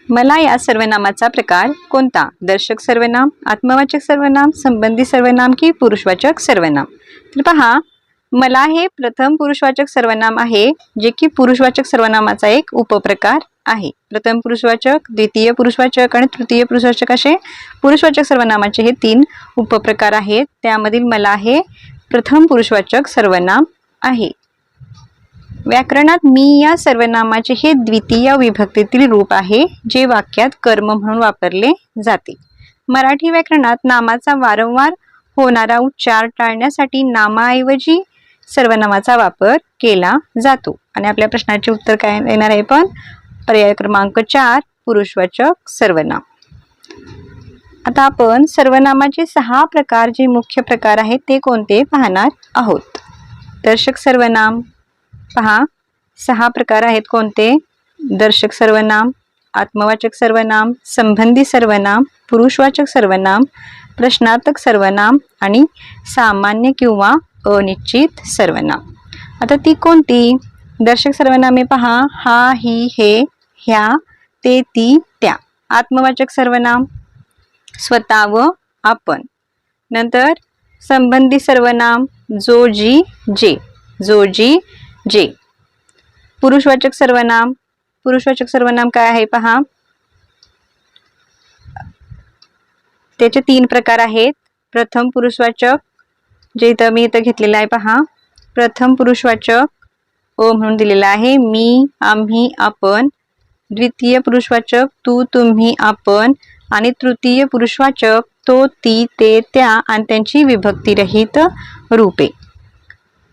मला या सर्वनामाचा प्रकार कोणता? दर्शक सर्वनाम, आत्मवाचक सर्वनाम, संबंधी सर्वनाम की पुरुषवाचक सर्वनाम? तर पहा, मला हे प्रथम पुरुषवाचक सर्वनाम आहे, जे की पुरुषवाचक सर्वनामाचा एक उपप्रकार आहे. प्रथम पुरुषवाचक, द्वितीय पुरुषवाचक आणि तृतीय पुरुषवाचक असे पुरुषवाचक सर्वनामाचे हे 3 उपप्रकार आहेत. त्यामधील मला हे प्रथम पुरुषवाचक सर्वनाम आहे. व्याकरणात मी या सर्वनामाचे हे द्वितीय विभक्तीतील रूप आहे, जे वाक्यात कर्म म्हणून वापरले जाते. मराठी व्याकरणात नामाचा वारंवार होणारा उच्चार टाळण्यासाठी नामाऐवजी सर्वनामाचा वापर केला जातो. आणि आपल्या प्रश्नाचे उत्तर काय येणार आहे? पण पर्याय क्रमांक 4 पुरुषवाचक सर्वनाम. आता आपण सर्वनामाचे 6 प्रकार, जे मुख्य प्रकार आहेत ते कोणते पाहणार आहोत. दर्शक सर्वनाम पहा, 6 प्रकार आहेत. कोणते? दर्शक सर्वनाम, आत्मवाचक सर्वनाम, संबंधी सर्वनाम, पुरुषवाचक सर्वनाम, प्रश्नार्थक सर्वनाम आणि सामान्य किंवा अनिश्चित सर्वनाम. आता ती कोणती? दर्शक सर्वनामे पहा, हा, ही, हे, ह्या, ते, ती, त्या. आत्मवाचक सर्वनाम स्वतः व आपण. नंतर संबंधी सर्वनाम जो, जी, जे, जो, जी, जे. पुरुषवाचक सर्वनाम, पुरुषवाचक सर्वनाम काय आहे पहा, त्याचे 3 प्रकार आहेत. प्रथम पुरुषवाचक, जे मी इथं घेतलेलं आहे पहा, प्रथम पुरुषवाचक अ म्हणून दिलेला आहे, मी, आम्ही, आपण. द्वितीय पुरुषवाचक तू, तुम्ही, आपण. आणि तृतीय पुरुषवाचक तो, ती, ते, त्या आणि त्यांची विभक्तीरहित रूपे.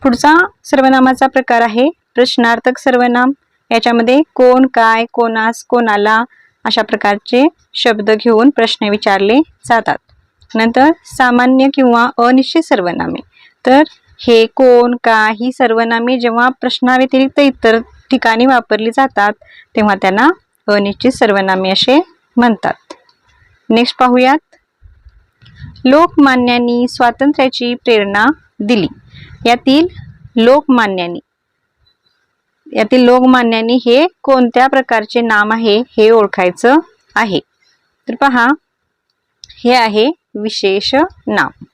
पुढचा सर्वनामाचा प्रकार आहे प्रश्नार्थक सर्वनाम. याच्यामध्ये कोण, काय, कोणास, कोणाला अशा प्रकारचे शब्द घेऊन प्रश्न विचारले जातात. नंतर सामान्य किंवा अनिश्चित सर्वनामे. तर हे, कोण, काय ही सर्वनामे जेव्हा प्रश्नाव्यतिरिक्त इतर ठिकाणी वापरली जातात, तेव्हा त्यांना अनिश्चित सर्वनामे असे म्हणतात. नेक्स्ट पाहूयात. लोकमान्यांनी स्वातंत्र्याची प्रेरणा दिली. यातील लोकमान्यांनी हे कोणत्या प्रकारचे नाम आहे हे ओळखायचं आहे. तर पहा, हे आहे विशेष नाम.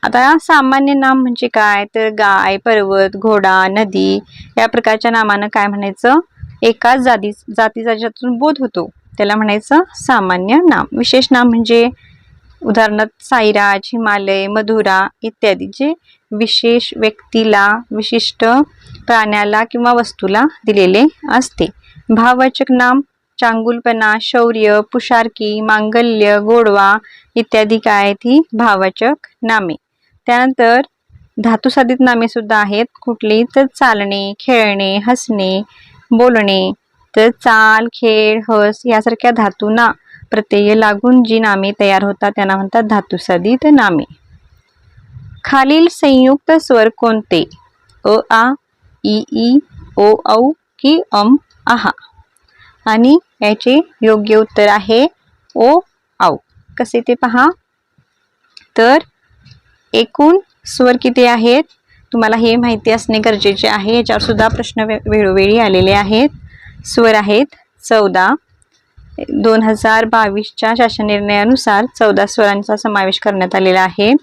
आता सामान्य नाम म्हणजे काय? तर गाय, पर्वत, घोडा, नदी या प्रकारच्या नामानं काय म्हणायचं? एकाच जातीचा ज्यातून बोध होतो त्याला म्हणायचं सामान्य नाम. विशेष नाम म्हणजे उदाहरणार्थ साईराज, हिमालय, मधुरा इत्यादी, जे विशेष व्यक्तीला, विशिष्ट प्राण्याला किंवा वस्तूला दिलेले असते. भाववाचक नाम चांगुलपणा, शौर्य, पुशारकी, मांगल्य, गोडवा इत्यादी काय आहेत? ही भाववाचक नामे. त्यानंतर धातुसाधित नामे सुद्धा आहेत. कुठली? तर चालणे, खेळणे, हसणे, बोलणे. तर चाल, खेळ, हस यासारख्या धातूंना प्रत्यय लागून जी नामे तयार होतात त्यांना म्हणतात धातुसाधित नामे. खालील संयुक्त स्वर कोणते? अ, आ, इ, ई, ओ, औ की अम, आहा. आणि याचे योग्य उत्तर आहे ओ, औ. कसे ते पहा. तर एकूण स्वर किती आहेत तुम्हाला हे माहिती असणे गरजेचे आहे. याच्यावर सुद्धा प्रश्न वेळोवेळी आलेले आहेत. स्वर आहेत 14. 2022च्या शासन निर्णयानुसार 14 स्वरांचा समावेश करण्यात आलेला आहे.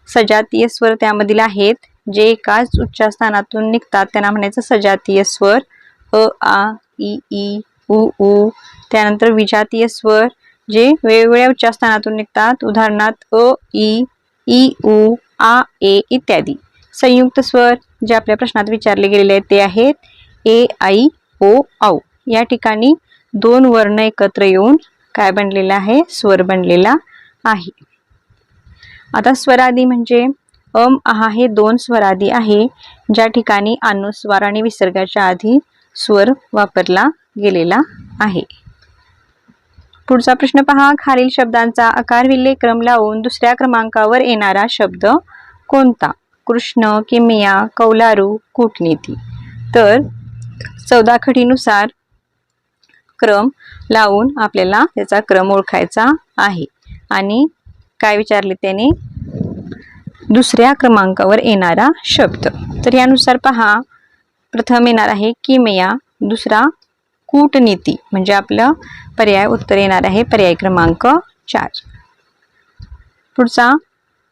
सजातीय स्वर त्यामधील आहेत, जे एकाच उच्चास्थानातून निघतात त्यांना म्हणायचं सजातीय स्वर. अ, आ, इ, ई, उ, ऊ. त्यानंतर विजातीय स्वर, जे वेगवेगळ्या उच्चास्थानातून निघतात. उदाहरणार्थ अ, ई, उ, आ, ए इत्यादी. संयुक्त स्वर जे आपल्या प्रश्नात विचारले गेलेले आहेत ते आहेत ए, आई, ओ, औ. या ठिकाणी 2 वर्ण एकत्र येऊन काय बनलेला आहे? स्वर बनलेला आहे. आता स्वरादी म्हणजे अम, आहा हे 2 स्वरादी आहे, ज्या ठिकाणी अनुस्वार आणि विसर्गाच्या आधी स्वर वापरला गेलेला आहे. पुढचा प्रश्न पहा. खालील शब्दांचा आकार विल्हेय क्रम लावून दुसऱ्या क्रमांकावर येणारा शब्द कोणता? कृष्ण, किमया, कौलारू, कूटनीती. तर 14 खडीनुसार क्रम लावून आपल्याला त्याचा क्रम ओळखायचा आहे. आणि काय विचारले त्याने? दुसऱ्या क्रमांकावर येणारा शब्द. तर यानुसार पहा, प्रथम येणार आहे किमया, दुसरा कूटनीती म्हणजे आपलं पर्याय उत्तर येणार आहे पर्याय क्रमांक 4. पुढचा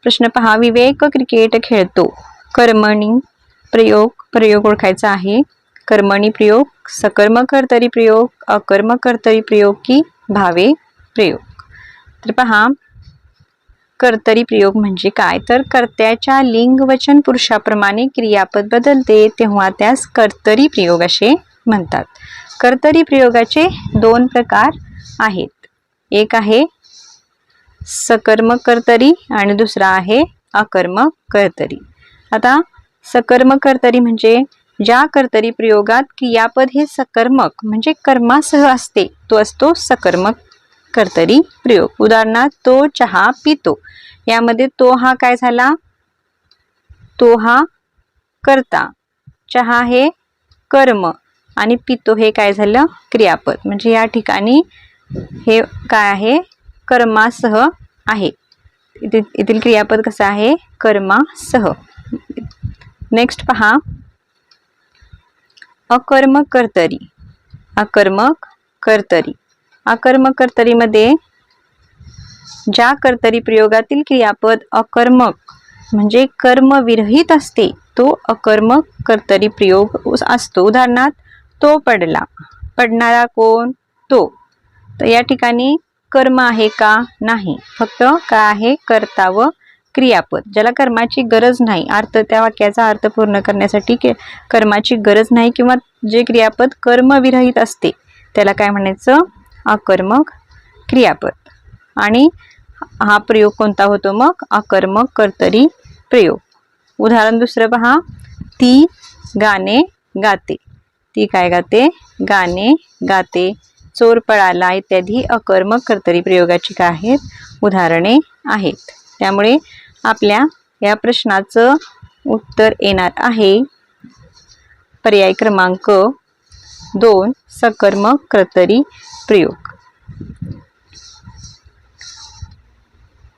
प्रश्न पहा. विवेक क्रिकेट खेळतो. कर्मणी प्रयोग ओळखायचा आहे. कर्मणी प्रयोग, सकर्मक कर्तरी प्रयोग, अकर्मक कर्तरी प्रयोग की भावे प्रयोग. तर पहा, कर्तरी प्रयोग म्हणजे काय, तर कर्त्याच्या लिंग वचन पुरुषाप्रमाणे क्रियापद बदलते तेव्हा त्यास कर्तरी प्रयोग असे म्हणतात. कर्तरी प्रयोगाचे 2 प्रकार आहेत. एक आहे सकर्मक कर्तरी आणि दुसरा आहे अकर्मक कर्तरी. आता सकर्मक कर्तरी म्हणजे ज्या कर्तरी प्रयोगात क्रियापद हे सकर्मक म्हणजे कर्मासह असते तो असतो सकर्मक कर्तरी प्रयोग. उदाहरणार्थ तो चहा पितो. यामध्ये तो हा काय झाला, तो हा कर्ता, चहा हे कर्म आणि पितो हे काय झालं क्रियापद. म्हणजे या ठिकाणी हे काय आहे कर्मासह आहे. येथील क्रियापद कसं आहे कर्मासह. नेक्स्ट पहा, अकर्मक कर्तरी. अकर्मक कर्तरी, अकर्मक कर्तरीमध्ये ज्या कर्तरी प्रयोगातील क्रियापद अकर्मक म्हणजे कर्मविरहित असते तो अकर्मक कर्तरी प्रयोग असतो. उदाहरणार्थ तो पडला, पडणारा कोण तो. तर या ठिकाणी कर्म आहे का, नाही, फक्त काय आहे कर्ता व क्रियापद ज्याला कर्माची गरज नाही. अर्थ त्या वाक्याचा अर्थ पूर्ण करण्यासाठी कर्माची गरज नाही किंवा जे क्रियापद कर्मविरहित असते त्याला काय म्हणायचं अकर्मक क्रियापद. आणि हा प्रयोग कोणता होतो मग अकर्मक कर्तरी प्रयोग. उदाहरण दुसरं पहा, ती गाणे गाते. ती काय गाते, गाणे गाते. चोर पळाला इत्यादी अकर्मक कर्तरी प्रयोगाची काय आहेत उदाहरणे आहेत. त्यामुळे आपल्या या प्रश्नाचं उत्तर येणार आहे पर्याय क्रमांक 2 सकर्मक कर्तरी प्रयोग.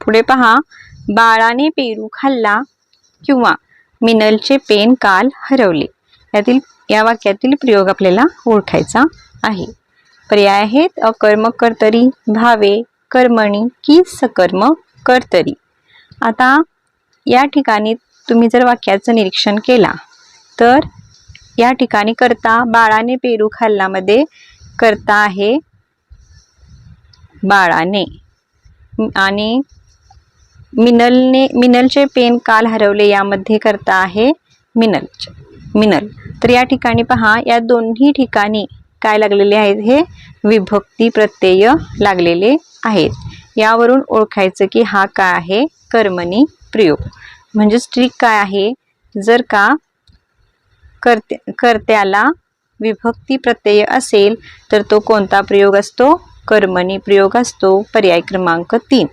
पुढे पहा, बाळाने पेरू खाल्ला किंवा मिनलचे पेन काल हरवले. या वाक्यातील प्रयोग आपल्याला ओळखायचा आहे. पर्याय आहेत अकर्मक कर्तरी, भावे, कर्मणी की सकर्मक कर्तरी. आता या ठिकाणी तुम्ही जर वाक्याचं निरीक्षण केला तर या ठिकाणी कर्ता बाळाने पेरू खाल्ला मध्ये कर्ता आहे बाळाने आणि मिनलचे पेन काल हरवले यामध्ये कर्ता आहे मिनल. तर या ठिकाणी पहा, या दोन्ही ठिकाणी काय लागलेले आहेत हे विभक्ती प्रत्यय लागलेले आहेत. यावरून ओळखायचं की हा काय आहे कर्मणी प्रयोग. म्हणजेच ट्रिक काय आहे, जर का कर्त्याला विभक्ती प्रत्यय असेल तर तो कोणता प्रयोग असतो कर्मणी प्रयोग असतो. पर्याय क्रमांक 3.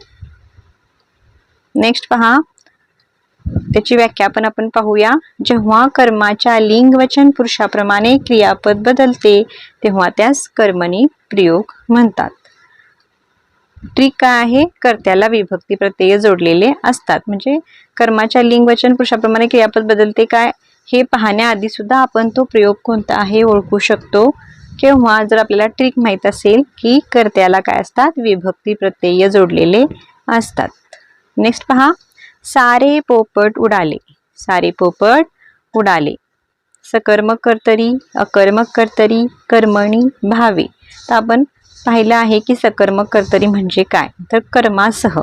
नेक्स्ट पहा, त्याची व्याख्या पण आपण पाहूया. जेव्हा कर्माच्या लिंग वचन पुरुषाप्रमाणे क्रियापद बदलते तेव्हा त्यास कर्मणी प्रयोग म्हणतात. ट्रिक काय आहे, कर्त्याला विभक्ती प्रत्यय जोडलेले असतात. म्हणजे कर्माच्या लिंग वचन पुरुषाप्रमाणे क्रियापद बदलते काय हे पाहण्याआधी सुद्धा आपण तो प्रयोग कोणता आहे ओळखू शकतो. किंवा जर आपल्याला ट्रिक माहीत असेल की कर्त्याला काय असतात विभक्ती प्रत्यय जोडलेले असतात. नेक्स्ट पहा, सारे पोपट उडाले. सारे पोपट उडाले. सकर्मक कर्तरी, अकर्मक कर्तरी, कर्मणी, भावे. तर आपण पाहिलं आहे की सकर्मक कर्तरी म्हणजे काय, तर कर्मासह.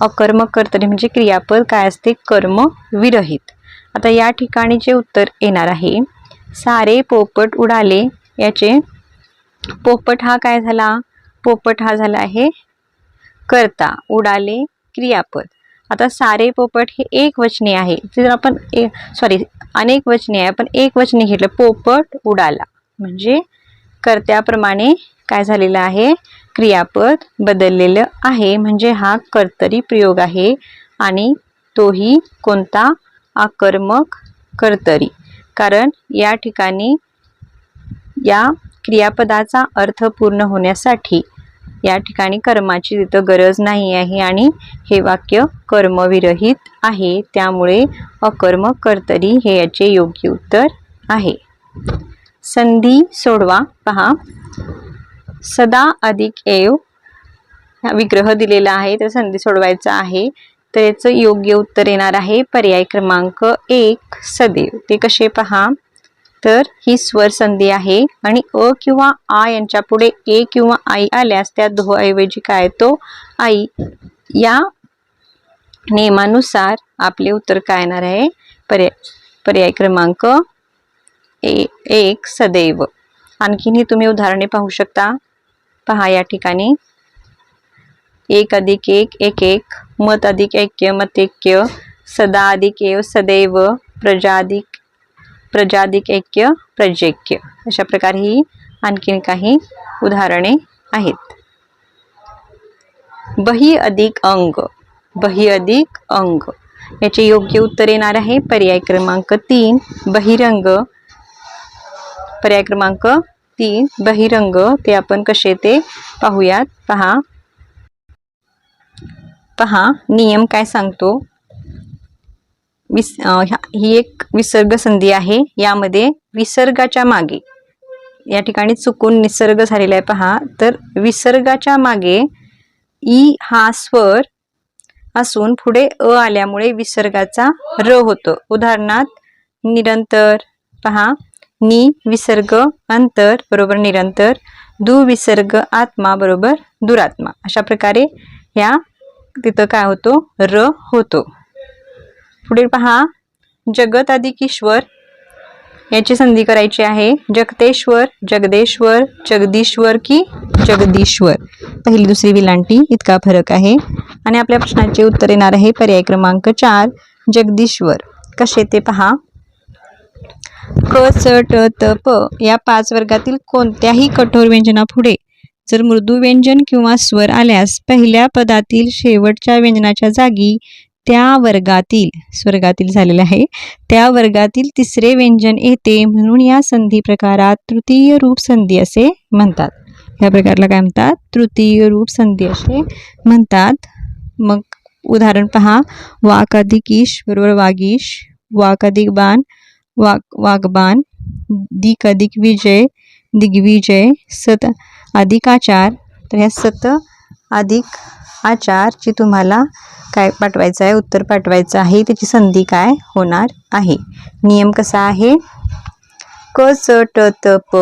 अकर्मक कर्तरी म्हणजे क्रियापद काय असते कर्म विरहित. आता या ठिकाणी जे उत्तर येणार आहे सारे पोपट उडाले, याचे पोपट हा काय झाला, पोपट हा झाला आहे कर्ता, उडाले क्रियापद. आता सारे पोपट हे एक वचनी आहे. जर आपण अनेक वचनी आहे, आपण एक वचनी घेतलं पोपट उडाला म्हणजे कर्त्याप्रमाणे काय झालेलं आहे क्रियापद बदललेलं आहे. म्हणजे हा कर्तरी प्रयोग आहे आणि तोही कोणता अकर्मक कर्तरी. कारण या ठिकाणी या क्रियापदाचा अर्थ पूर्ण होण्यासाठी या ठिकाणी कर्माची तिथं गरज नाही आहे आणि हे वाक्य कर्मविरहित आहे. त्यामुळे अकर्मक कर्तरी हे याचे योग्य उत्तर आहे. संधी सोडवा. पहा, सदा अधिक एव हा विग्रह दिलेला आहे, तर संधी सोडवायचा आहे. तर याचं योग्य उत्तर येणार आहे पर्याय क्रमांक 1 सदैव. ते कसे पहा, तर ही स्वर संधी आहे आणि अ किंवा आ यांच्या पुढे ए किंवा आई आल्यास त्या दो ऐवजी काय तो आई. या नियमानुसार आपले उत्तर काय येणार आहे, पर्याय क्रमांक 1 सदैव. आणखीनही तुम्ही उदाहरणे पाहू शकता. पहा या ठिकाणी 1 अधिक 1 1 1, मत अधिक ऐक्य मतैक्य, सदा अधिक एव सदैव, प्रजा अधिक ऐक्य प्रजैक्य. अशा प्रकारे ही आणखीन काही उदाहरणे आहेत. बही अधिक अंग, बही अधिक अंग याचे योग्य उत्तर येणार आहे पर्याय क्रमांक 3 बहिरंग. पर्याय क्रमांक 3 बहिरंग. ते आपण कसे ते पाहूयात. पहा नियम काय सांगतो. ही एक विसर्ग संधी आहे. यामध्ये विसर्गाच्या मागे, या ठिकाणी चुकून निसर्ग झालेला आहे पहा, तर विसर्गाच्या मागे ई हा स्वर असून पुढे अ आल्यामुळे विसर्गाचा र होतो. उदाहरणार्थ निरंतर. पहा नि विसर्ग अंतर बरोबर निरंतर, दु विसर्ग आत्मा बरोबर दुरात्मा. अशा प्रकारे या तिथं काय होतो, र होतो. पुढे पहा जगत अधिक ईश्वर याची संधी करायची आहे. जगतेश्वर, जगदेश्वर, जगदीश्वर की जगदीश्वर. पहिली दुसरी विलांटी इतका फरक आहे. आणि आपल्या प्रश्नाचे उत्तर येणार आहे पर्याय क्रमांक 4 जगदीश्वर. कसे ते पहा. क च ट त प या 5 वर्गातील कोणत्याही कठोर व्यंजनापुढे जर मृदू व्यंजन किंवा स्वर आल्यास पहिल्या पदातील शेवटच्या व्यंजनाच्या जागी त्या वर्गातील, स्वर्गातील झालेले आहे, त्या वर्गातील तिसरे व्यंजन येते. म्हणून या संधी प्रकारात तृतीय रूप संधी असे म्हणतात. या प्रकारला काय म्हणतात, तृतीय रूप संधी असे म्हणतात. मग उदाहरण पहा. वाक अधिक ईश बरोबर वागीश, वाक अधिक बाण वागबान, दिक अधिक विजय दिग्विजय, सत अधिक आचार. तर ह्या सत अधिक आचारची तुम्हाला काय पाठवायचं आहे, उत्तर पाठवायचं आहे. त्याची संधी काय होणार आहे. नियम कसा आहे. क च ट त प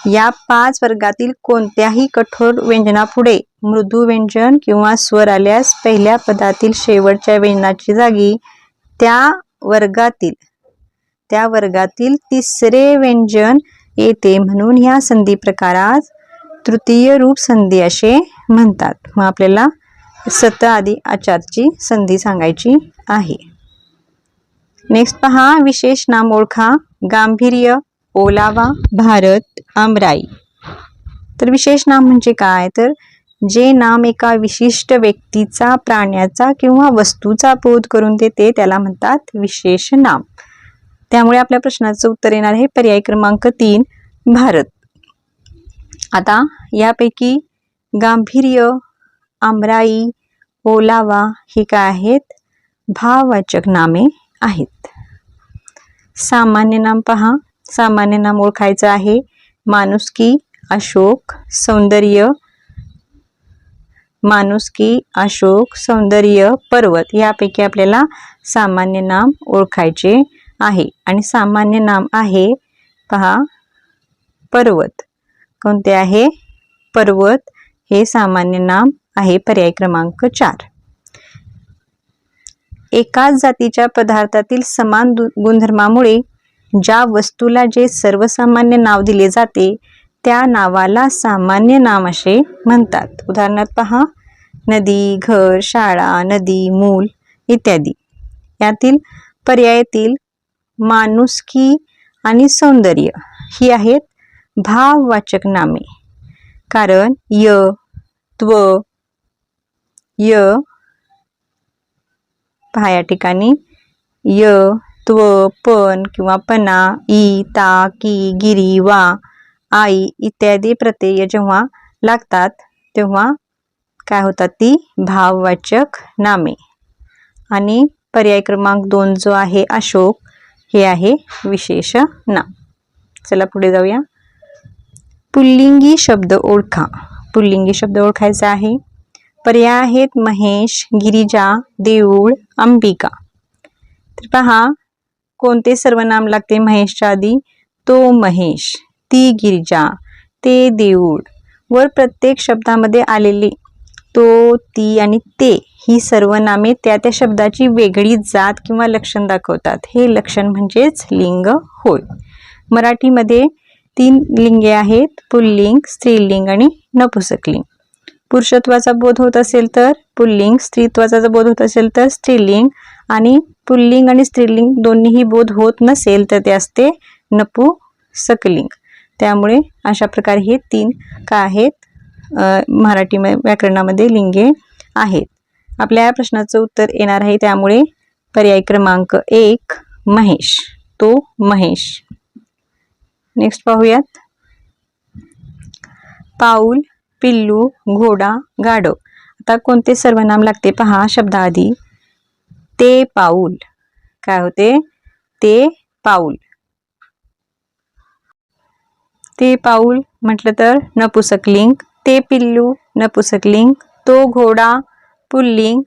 या 5 वर्गातील कोणत्याही कठोर व्यंजनापुढे मृदू व्यंजन किंवा स्वर आल्यास पहिल्या पदातील शेवटच्या व्यंजनाची जागी त्या वर्गातील तिसरे व्यंजन येते. म्हणून ह्या संधी प्रकारात तृतीय रूप संधी असे म्हणतात. मग आपल्याला सत आदि आचारची संधी सांगायची आहे. नेक्स्ट पहा विशेष नाम ओळखा. गांभीर्य, ओलावा, भारत, आमराई. तर विशेष नाम म्हणजे काय, तर जे नाम एका विशिष्ट व्यक्तीचा, प्राण्याचा किंवा वस्तूचा बोध करून देते त्याला म्हणतात विशेष नाम. त्यामुळे आपल्या प्रश्नाचं उत्तर येणार आहे पर्याय क्रमांक 3 भारत. आता यापैकी गांभीर्य, आमराई, ओलावा ही काय आहेत, भाववाचक नामे आहेत. सामान्य नाम पहा. सामान्य नाम ओळखायचं आहे. माणुसकी, अशोक, सौंदर्य, माणुसकी, अशोक, सौंदर्य, पर्वत. यापैकी आपल्याला सामान्य नाम ओळखायचे आहे. आणि सामान्य नाम आहे पहा पर्वत. कोणते आहे, पर्वत हे सामान्य नाम आहे. पर्याय क्रमांक 4. एकाच जातीच्या पदार्थातील समान गुणधर्मामुळे ज्या वस्तूला जे सर्वसामान्य नाव दिले जाते त्या नावाला सामान्य नाम असे म्हणतात. उदाहरणार्थ पहा नदी, घर, शाळा, नदी, मूल इत्यादी. यातील पर्यायातील माणुसकी आणि सौंदर्य ही आहेत भाववाचक नामे. कारण य, त्व, य पहा या ठिकाणी य, त्व, पण किंवा पना, ई, ता, की, गिरी, वा, आई इत्यादी प्रत्यय जेव्हा लागतात तेव्हा काय होतात, ती भाववाचक नामे. आणि पर्याय क्रमांक 2 जो आहे अशोक हे आहे विशेष नाम. चला पुढे जाऊया. पुल्लिंगी शब्द ओळखा. पुल्लिंगी शब्द ओळखायचा आहे. पर्याय आहेत महेश, गिरिजा, देऊळ, अंबिका. तर पहा कोणते सर्वनाम लागते महेशच्या आधी? तो महेश, ती गिरिजा, ते देऊळ. वर प्रत्येक शब्दामध्ये आलेली तो, ती आणि ते ही सर्वनामे त्या त्या शब्दाची वेगळी जात किंवा लक्षण दाखवतात. हे लक्षण म्हणजेच लिंग होय. मराठीमध्ये 3 लिंगे आहेत, पुल्लिंग, स्त्रीलिंग आणि नपुंसकलिंग. पुरुषत्वाचा बोध होत असेल तर पुल्लिंग, स्त्रीत्वाचा बोध होत असेल तर स्त्रीलिंग आणि पुल्लिंग आणि स्त्रीलिंग दोन्हीही बोध होत नसेल तर ते असते नपुंसकलिंग. त्यामुळे अशा प्रकारे हे 3 काय आहेत मराठी व्याकरणामध्ये लिंगे आहेत. आपल्या या प्रश्नाचं उत्तर येणार आहे, त्यामुळे पर्याय क्रमांक 1 महेश, तो महेश. नेक्स्ट पाहूयात. पाऊल, पिल्लू, घोडा, गाढव. आता कोणते सर्वनाम लागते पहा शब्दाआधी. ते पाऊल, काय होते? ते पाऊल. ते पाऊल म्हटलं तर नपुंसकलिंग, ते पिल्लू नपुंसकलिंग, तो घोडा पुल्लिंग,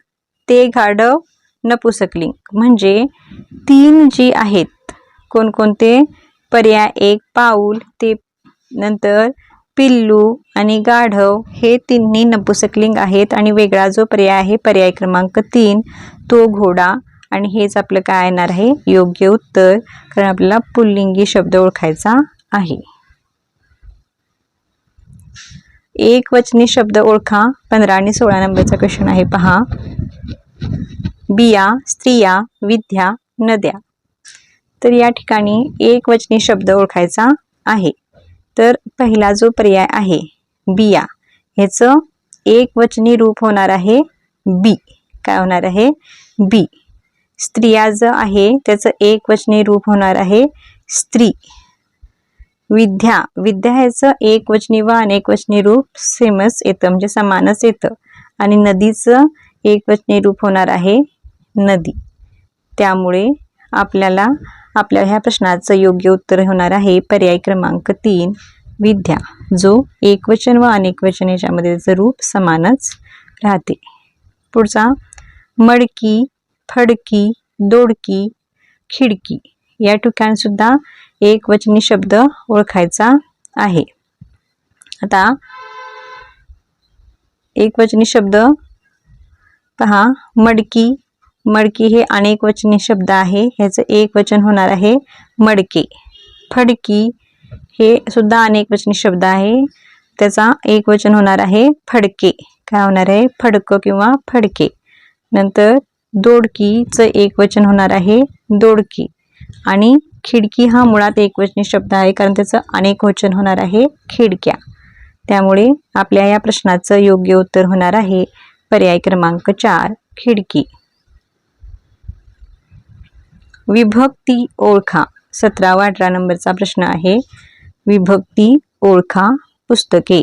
ते गाढव नपुंसकलिंग. म्हणजे 3 जी आहेत कोणकोणते? पर्याय 1 पाऊल, ते नंतर पिल्लू आणि गाढव हे 3 नपुंसकलिंग आहेत. आणि वेगळा जो पर्याय आहे पर्याय क्रमांक 3 तो घोडा. आणि हेच आपलं काय येणार आहे योग्य उत्तर, कारण आपल्याला पुल्लिंगी शब्द ओळखायचा आहे. एकवचनी शब्द ओळखा. 15 आणि 16 नंबरचा क्वेश्चन आहे पहा. बिया, स्त्रिया, विद्या, नद्या. तर या ठिकाणी एकवचनी शब्द ओळखायचा आहे. तर पहिला जो पर्याय आहे बिया, ह्याचं एकवचनी रूप होणार आहे बी. काय होणार आहे? बी. स्त्रिया जो आहे त्याचं एकवचनी रूप होणार आहे स्त्री. विद्या, विद्या ह्याचं एकवचनी व अनेकवचनी रूप सेमच येतं, म्हणजे समानच येतं. आणि नदीचं एकवचनी रूप होणार आहे नदी. त्यामुळे आपल्याला आपल्या ह्या प्रश्नाचं योग्य उत्तर होणार आहे पर्याय क्रमांक 3 विद्या, जो एकवचन व अनेकवचन याच्यामध्ये त्याचं रूप समानच राहते. पुढचा मडकी, फडकी, दोडकी, खिडकी. या ठिकाणी सुद्धा एकवचनी शब्द ओळखायचा आहे. आता एकवचनी शब्द पहा. मडकी, मडकी हे अनेकवचनी शब्द आहे, ह्याचं एकवचन होणार आहे मडके. फडकी हे सुद्धा अनेकवचनी शब्द आहे, त्याचा एकवचन होणार आहे फडके. काय होणार आहे? फडक किंवा फडके. नंतर दोडकीचं एकवचन होणार आहे दोडकी. आणि खिडकी हा मुळात एकवचनी शब्द आहे, कारण त्याचं अनेकवचन होणार आहे खिडक्या. त्यामुळे आपल्या या प्रश्नाचं योग्य उत्तर होणार आहे पर्याय क्रमांक 4 खिडकी. विभक्ती ओळखा. 17 व 18 नंबरचा प्रश्न आहे. विभक्ती ओळखा. पुस्तके.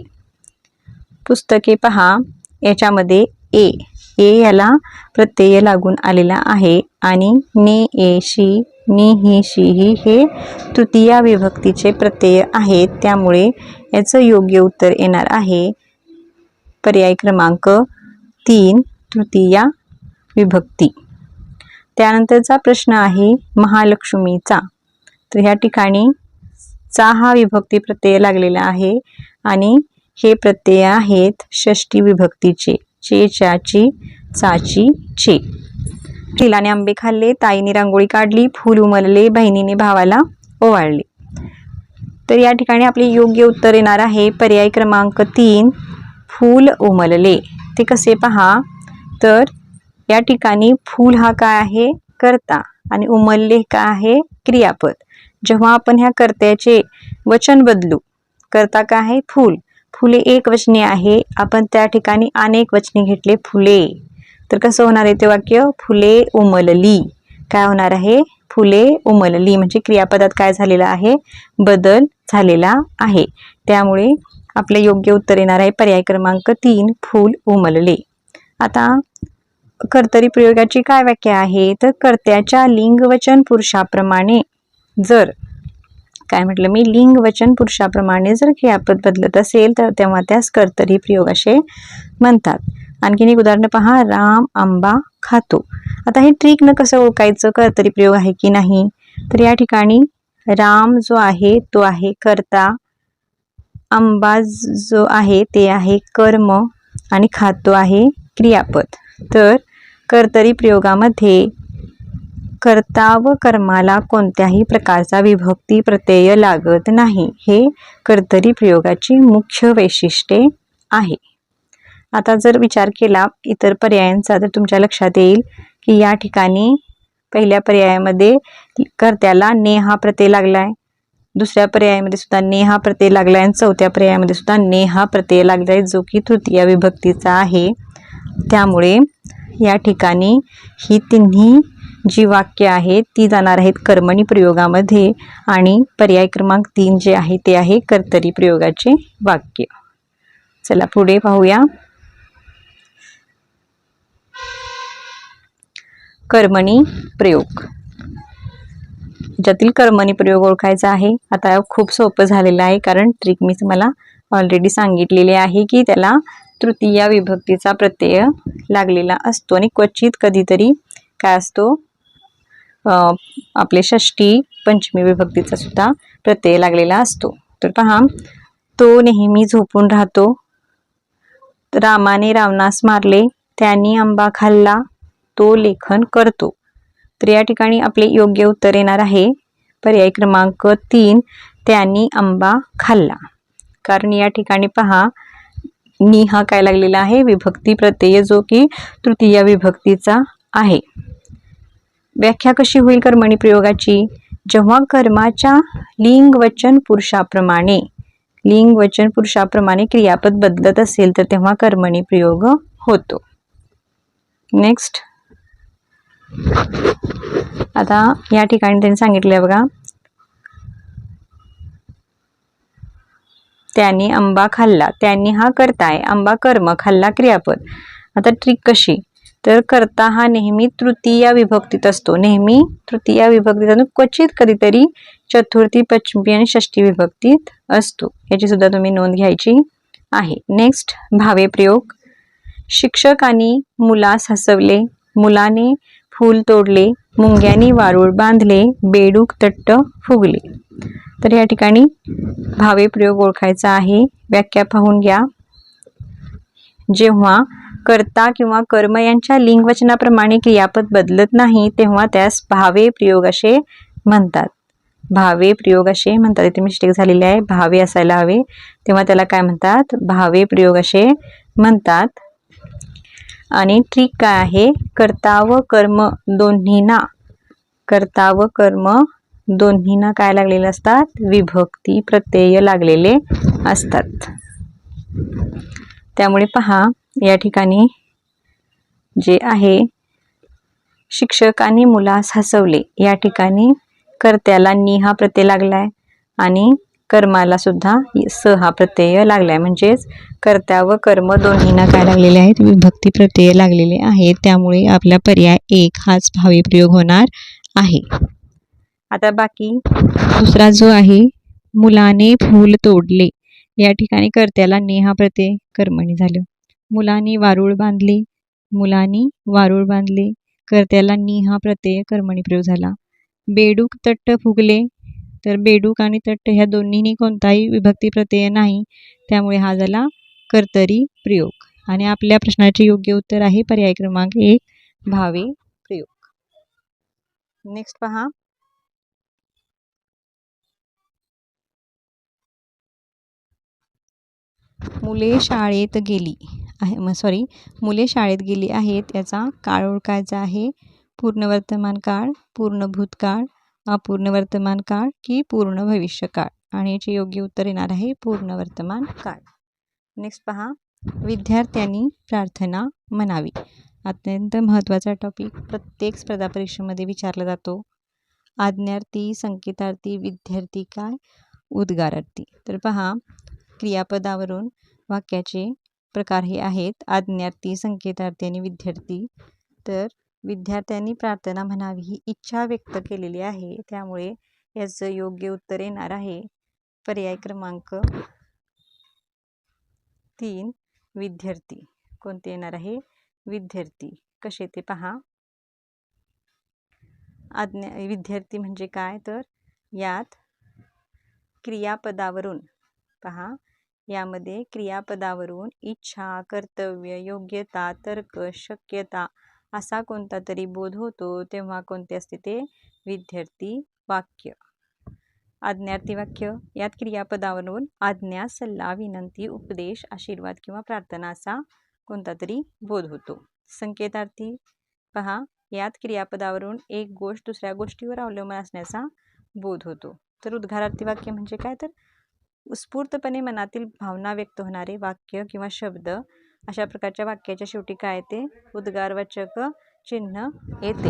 पुस्तके पहा. याच्यामध्ये ए याला प्रत्यय लागून आलेला आहे आणि ने, ए, शी, नि, ही, शी, ही हे तृतीया विभक्तीचे प्रत्यय आहेत. त्यामुळे याचं योग्य उत्तर येणार आहे पर्याय क्रमांक 3 तृतीया विभक्ती. त्यानंतरचा प्रश्न आहे महालक्ष्मीचा. तर ह्या ठिकाणी चा हा विभक्ती प्रत्यय लागलेला आहे आणि हे प्रत्यय आहेत षष्ठी विभक्तीचे. चे, चाची, चाची, चे. तिलाने आंबे खाल्ले, ताईने रांगोळी काढली, फूल उमलले, बहिणीने भावाला ओवाळले. तर या ठिकाणी आपले योग्य उत्तर येणार आहे पर्याय क्रमांक 3 फूल उमलले. ते कसे पहा. तर या ठिकाणी फूल हा काय आहे? कर्ता आणि उमलले काय आहे? क्रियापद. जेव्हा आपण ह्या कर्त्याचे वचन बदलू, कर्ता काय आहे? फूल. फुले एकवचनी आहे, आपण त्या ठिकाणी अनेक वचनी घेतले फुले. तर कसं होणार आहे ते वाक्य? फुले उमलली. काय होणार आहे? फुले उमलली. म्हणजे क्रियापदात काय झालेला आहे? बदल झालेला आहे. त्यामुळे आपले योग्य उत्तर येणार आहे पर्याय क्रमांक 3 फूल उमलले. आता कर्तरी प्रयोगाची काय व्याख्या आहे? तर कर्त्याच्या लिंगवचन पुरुषाप्रमाणे जर काय म्हटलं मी, लिंग वचन पुरुषाप्रमाणे जर क्रियापद बदलत असेल तर तेव्हा त्यास कर्तरी प्रयोग असे म्हणतात. आणखीन एक उदाहरण पहा, राम आंबा खातो. आता हे ट्रिक न कसं ओळखायचं कर्तरी प्रयोग आहे की नाही, तर या ठिकाणी राम जो आहे तो आहे कर्ता, आंबा जो आहे ते आहे कर्म आणि खातो आहे क्रियापद. तर कर्तरी प्रयोगामध्ये कर्ता व कर्माला कोणत्याही प्रकारचा विभक्ती प्रत्यय लागत नाही. हे कर्तरी प्रयोगाची मुख्य वैशिष्ट्ये आहे. आता जर विचार केला इतर पर्यायांचा तर तुमच्या लक्षात येईल की या ठिकाणी पहिल्या पर्यायामध्ये कर्त्याला ने हा प्रत्यय लागलाय, दुसऱ्या पर्यायामध्ये सुद्धा ने हा प्रत्यय लागलाय आणि चौथ्या पर्यायामध्ये सुद्धा ने हा प्रत्यय लागलाय जो की तृतीय विभक्तीचा आहे. त्यामुळे या ठिकाणी ही तिन्ही जी वाक्य आहेत ती जाणार आहेत कर्मणी प्रयोगामध्ये आणि पर्याय क्रमांक 3 जे आहे ते आहे कर्तरी प्रयोगाचे वाक्य. चला पुढे पाहूया. कर्मणी प्रयोग. ज्यातील कर्मणी प्रयोग ओळखायचा आहे. आता खूप सोपं झालेलं आहे कारण ट्रिक मी तुम्हाला ऑलरेडी सांगितलेली आहे की त्याला तृतीय विभक्तीचा प्रत्यय लागलेला असतो आणि क्वचित कधीतरी काय असतो आपले षष्ठी पंचमी विभक्तीचा सुद्धा प्रत्यय लागलेला असतो. तर पहा, तो नेहमी झोपून राहतो, रामाने रावणास मारले, त्यांनी आंबा खाल्ला, तो लेखन करतो. तर या ठिकाणी आपले योग्य उत्तर येणार आहे पर्याय क्रमांक 3, त्यांनी आंबा खाल्ला. कारण या ठिकाणी पहा नि हा काय लागलेला आहे विभक्ती प्रत्यय जो की तृतीय विभक्तीचा आहे. व्याख्या कशी होईल कर्मणी प्रयोगाची, जेव्हा कर्माच्या लिंग वचन पुरुषाप्रमाणे क्रियापद बदलत असेल तर तेव्हा कर्मणी प्रयोग होतो. नेक्स्ट, आता या ठिकाणी त्यांनी सांगितलंय बघा, त्यांनी आंबा खाल्ला. त्यांनी हा कर्ता आहे, आंबा कर्म, खाल्ला क्रियापद. आता ट्रिक कशी, तर कर्ता हा नेहमी तृतीय विभक्तीत असतो, नेहमी तृतीय विभक्तीत, क्वचित कधीतरी चतुर्थी पंचमी आणि षष्ठी विभक्तीत असतो. याची सुद्धा तुम्ही नोंद घ्यायची आहे. नेक्स्ट, भावे प्रयोग. शिक्षकांनी मुलास हसवले, मुलाने फूल तोडले, मुंग्यानी वारूळ बांधले, बेडूक तट्ट फुगले. तर या ठिकाणी भावे प्रयोग ओळखायचा आहे. व्याख्या पाहून घ्या. जेव्हा कर्ता किंवा कर्म यांच्या लिंगवचनाप्रमाणे क्रियापद बदलत नाही तेव्हा त्यास भावे प्रयोग असे म्हणतात. भावे प्रयोग असे म्हणतात. इथे मिस्टेक झालेली आहे, भावे असायला हवे, तेव्हा त्याला काय म्हणतात, भावे प्रयोग असे म्हणतात. आणि ट्रिक काय आहे, कर्ता व कर्म दोन्हींना काय लागलेले असतात, विभक्ती प्रत्यय लागलेले असतात. त्यामुळे पहा या ठिकाणी जे आहे शिक्षकांनी मुलास हसवले, या ठिकाणी कर्त्याला नि हा प्रत्यय लागलाय आणि कर्माला सुद्धा स हा प्रत्यय लागलाय, म्हणजेच कर्ता व कर्म दोन्हींना काय लागलेले आहेत, विभक्ती प्रत्यय लागलेले आहेत. त्यामुळे आपला पर्याय 1 हाच भावे प्रयोग होणार आहे. आता बाकी दुसरा जो आहे, मुलाने फूल तोडले, या ठिकाणी कर्त्याला ने हा प्रत्यय कर्मणी झालं. मुलाने वारूळ बांधले, कर्त्याला नि हा प्रत्यय कर्मणी प्रयोग झाला. बेडूक तट्ट फुगले, तर बेडूक आणि तट्ट ह्या दोन्हींनी कोणताही विभक्ती प्रत्यय नाही, त्यामुळे हा झाला कर्तरी प्रयोग. आणि आपल्या प्रश्नाचे योग्य उत्तर आहे पर्याय क्रमांक 1 भावे प्रयोग. नेक्स्ट पहा, मुले शाळेत गेली आहेत याचा काळ ओळखायचा आहे. पूर्ण वर्तमान काळ, पूर्ण भूतकाळ, अपूर्ण वर्तमान काळ की पूर्ण भविष्य काळ. आणि याचे योग्य उत्तर येणार आहे पूर्ण वर्तमान काळ. नेक्स्ट पहा, विद्यार्थ्यांनी प्रार्थना म्हणावी. अत्यंत महत्त्वाचा टॉपिक, प्रत्येक स्पर्धा परीक्षेमध्ये विचारला जातो. आज्ञार्थी, संकेतार्थी, विद्यार्थी काय, उद्गारार्थी. तर पहा क्रियापदावरून वाक्याचे प्रकार हे आहेत आज्ञार्थी, संकेतार्थी आणि विद्यार्थी. तर विद्यार्थ्यांनी प्रार्थना म्हणावी ही इच्छा व्यक्त केलेली आहे, त्यामुळे याचं योग्य उत्तर येणार आहे पर्याय क्रमांक 3 विद्यार्थी. कोणते येणार आहे? विद्यार्थी. कसे ते पहा. विद्यार्थी म्हणजे काय तर यात क्रियापदावरून पहा, यामध्ये क्रियापदावरून इच्छा, कर्तव्य, योग्यता, तर्क, शक्यता असा कोणता तरी बोध होतो तेव्हा कोणते असते ते? विद्यार्थी वाक्य. आज्ञार्थी वाक्य, यात क्रियापदावरून आज्ञा, सल्ला, विनंती, उपदेश, आशीर्वाद किंवा प्रार्थना असा कोणता तरी बोध होतो. संकेतार्थी पहा, यात क्रियापदावरून एक गोष्ट दुसऱ्या गोष्टीवर अवलंबून असण्याचा बोध होतो. तर उद्गारार्थी वाक्य म्हणजे काय तर उत्स्फूर्तपणे मनातील भावना व्यक्त होणारे वाक्य किंवा शब्द. अशा प्रकारच्या वाक्याच्या शेवटी काय येते? उद्गारवाचक चिन्ह येते.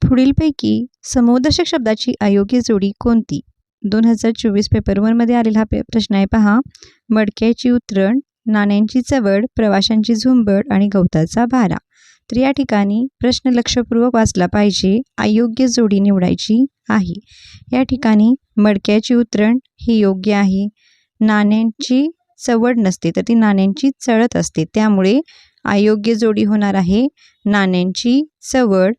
पुढीलपैकी समूहदर्शक शब्दाची अयोग्य जोडी कोणती? 2024 पेपर 1 मध्ये आलेला हा प्रश्न आहे पहा. मडक्याची उतरण, नाण्यांची चवड, प्रवाशांची झुंबड आणि गवताचा भारा. तर या ठिकाणी प्रश्न लक्षपूर्वक वाचला पाहिजे. अयोग्य जोडी निवडायची आहे. या ठिकाणी मडक्याची उतरण ही योग्य आहे. नाण्यांची चवड नसते तर ती नाण्यांची चळत असते, त्यामुळे अयोग्य जोडी होणार आहे नाण्यांची चवड,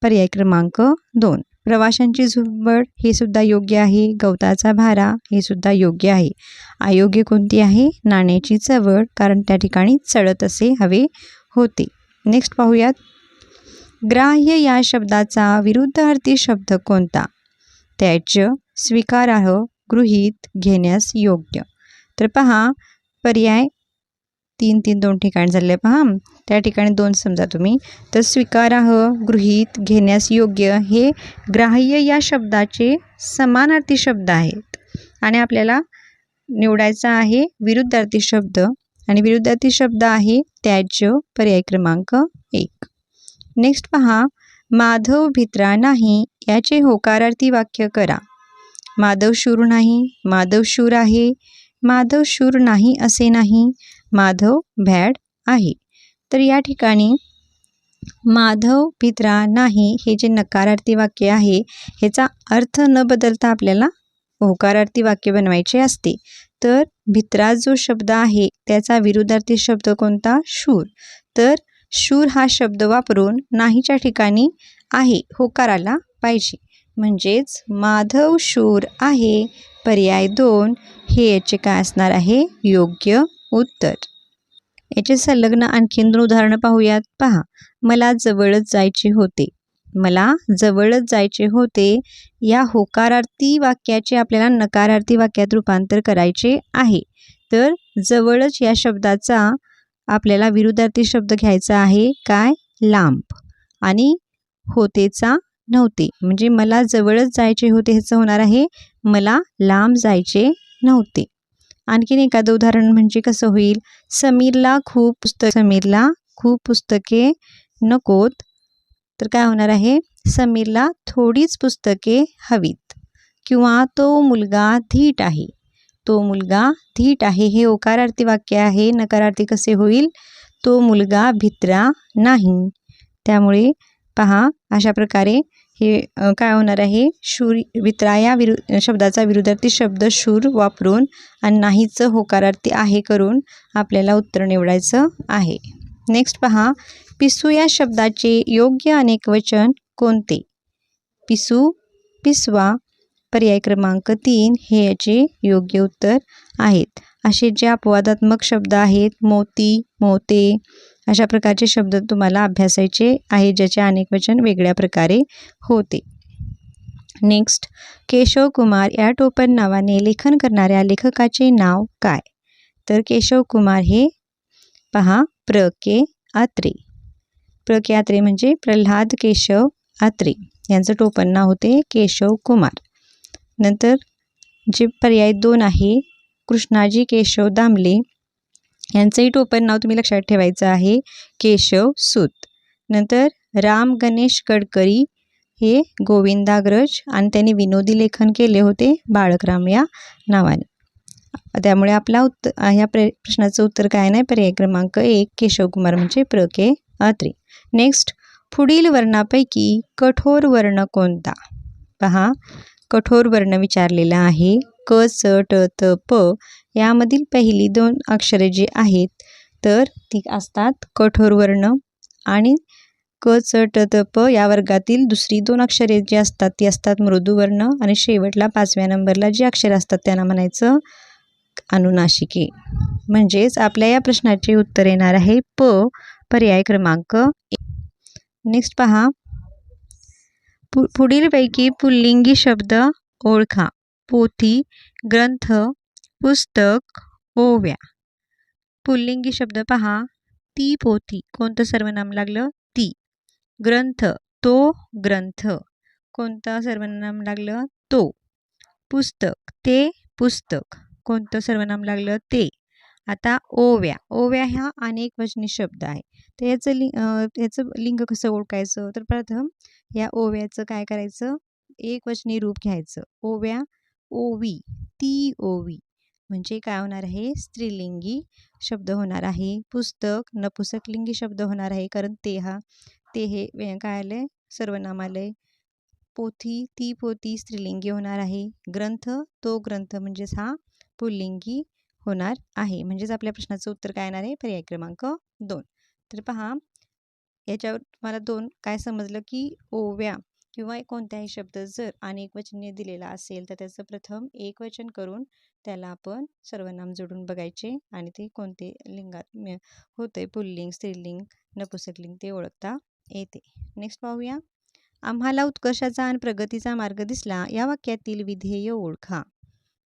पर्याय क्रमांक 2. प्रवाशांची झुंबड हे सुद्धा योग्य आहे. गवताचा भारा हे सुद्धा योग्य आहे. अयोग्य कोणती आहे? नाण्याची चवड, कारण त्या ठिकाणी चढत असे हवे होते. नेक्स्ट पाहूयात. ग्राह्य या शब्दाचा विरुद्धार्थी शब्द कोणता? त्याज्य, स्वीकारार्ह, गृहीत, घेण्यास योग्य. तर पहा, पर्याय 3 2 ठिकाणी झाले पहा. त्या ठिकाणी 2 समजा तुम्ही. तर स्वीकारार्ह, गृहीत, घेण्यास योग्य हे ग्राह्य या शब्दाचे समानार्थी शब्द आहेत आणि आपल्याला निवडायचा आहे विरुद्धार्थी शब्द, आणि विरुद्धार्थी शब्द आहे त्याज्य, पर्याय क्रमांक 1. नेक्स्ट पहा. माधव भित्रा नाही याचे होकारार्थी वाक्य करा. माधव शूर नाही, माधव शूर आहे, माधव शूर नाही असे नाही, माधव भॅड आहे. तर या ठिकाणी माधव भित्रा नाही हे जे नकारार्थी वाक्य आहे ह्याचा अर्थ न बदलता आपल्याला होकारार्थी वाक्य बनवायचे असते. तर भित्रा जो शब्द आहे त्याचा विरुद्धार्थी शब्द कोणता? शूर. तर शूर हा शब्द वापरून नाहीच्या ठिकाणी आहे होकार आला पाहिजे. म्हणजेच माधव शूर आहे, पर्याय 2 हे याचे काय असणार आहे? योग्य उत्तर. याचे संलग्न आणखीन 2 उदाहरणं पाहूयात. पहा. मला जवळच जायचे होते. मला जवळच जायचे होते या होकारार्थी वाक्याचे आपल्याला नकारार्थी वाक्यात रूपांतर करायचे आहे. तर जवळच या शब्दाचा आपल्याला विरुद्धार्थी शब्द घ्यायचा आहे काय? लांब. आणि होतेचा नव्हते, म्हणजे मला जवळच जायचे होते ह्याचं होणार आहे मला लांब जायचे नव्हते. आणखीन एखादं उदाहरण म्हणजे कसं होईल? समीरला खूप पुस्तके नकोत. तर काय होणार आहे? समीरला थोडीच पुस्तके हवीत. किंवा तो मुलगा धीट आहे. तो मुलगा धीट आहे हे होकारार्थी वाक्य आहे. नकारार्थी कसे होईल? तो मुलगा भित्रा नाही. त्यामुळे पहा, अशा प्रकारे हे काय होणार आहे? शूर भित्रा या शब्दाचा विरुद्धार्थी शब्द शूर वापरून आणि नाहीचं होकारार्थी आहे करून आपल्याला उत्तर निवडायचं आहे. नेक्स्ट पहा. पिसू या शब्दाचे योग्य अनेकवचन कोणते? पिसू, पिसवा, पर्याय क्रमांक 3 हे याचे योग्य उत्तर आहेत. असे जे अपवादात्मक शब्द आहेत मोती, मोते अशा प्रकारचे शब्द तुम्हाला अभ्यासायचे आहे ज्याचे अनेकवचन वेगळ्या प्रकारे होते. नेक्स्ट. केशव कुमार या टोपण नावाने लेखन करणाऱ्या लेखकाचे नाव काय? तर केशव कुमार हे पहा प्र के आत्रे. प्र के आत्रे म्हणजे प्रल्हाद केशव आत्रे यांचं टोपण नाव होते केशव कुमार. नंतर जे पर्याय 2 आहे कृष्णाजी केशव दामले यांचंही टोपण नाव तुम्ही लक्षात ठेवायचं आहे केशव सूत. नंतर राम गणेश गडकरी हे गोविंदाग्रज आणि त्यांनी विनोदी लेखन केले होते बाळकराम या नावाने. त्यामुळे आपला ह्या प्रश्नाचं उत्तर काय नाही, पर्याय क्रमांक 1 केशवकुमार म्हणजे प्र के अत्रे. नेक्स्ट, पुढील वर्णापैकी कठोर वर्ण कोणता? पहा, कठोर वर्ण विचारलेला आहे. क च ट त प यामधील पहिली 2 अक्षरे जी आहेत तर ती असतात कठोर वर्ण, आणि क च ट त प या वर्गातील दुसरी 2 अक्षरे जी असतात ती असतात मृदू वर्ण, आणि शेवटला 5व्या नंबरला जी अक्षरे असतात त्यांना म्हणायचं अनुनासिके. म्हणजेच आपल्या या प्रश्नाचे उत्तर येणार आहे प, पर्याय क्रमांक 1. नेक्स्ट पहा, पुढीलपैकी पुल्लिंगी शब्द ओळखा. पोथी, ग्रंथ, पुस्तक, ओव्या. पुल्लिंगी शब्द पहा, ती पोथी, कोणतं सर्वनाम लागलं? ती. ग्रंथ, तो ग्रंथ, कोणतं सर्वनाम लागलं? तो. पुस्तक, ते पुस्तक, कोणतं सर्वनाम लागलं? ते. आता ओव्या, ओव्या हा अनेक वचनी शब्द आहे. तर याचं लिंग कसं ओळखायचं? तर प्रथम या ओव्याचं काय करायचं? एक वचनी रूप घ्यायचं. ओव्या, ओवी, ती ओवी, म्हणजे काय होणार आहे? स्त्रीलिंगी शब्द होणार आहे. पुस्तक नपुंसकलिंगी शब्द होणार आहे, कारण ते हे काय आलंय? सर्वनाम आलंय. पोथी, ती पोथी स्त्रीलिंगी होणार आहे. ग्रंथ, तो ग्रंथ म्हणजेच हा पुल्लिंगी होणार आहे. म्हणजेच आपल्या प्रश्नाचं उत्तर काय येणार आहे? पर्याय क्रमांक 2. तर पहा, याच्यावर तुम्हाला 2 काय समजलं की ओव्या किंवा कोणत्याही शब्द जर अनेक वचनी दिलेला असेल तर त्याचं प्रथम एक वचन करून त्याला आपण सर्वनाम जोडून बघायचे, आणि ते कोणते लिंगात होते, पुल्लिंग, स्त्रीलिंग, नपुंसकलिंग, ते ओळखता येते. नेक्स्ट पाहूया, आम्हाला उत्कर्षाचा आणि प्रगतीचा मार्ग दिसला या वाक्यातील विधेय ओळखा.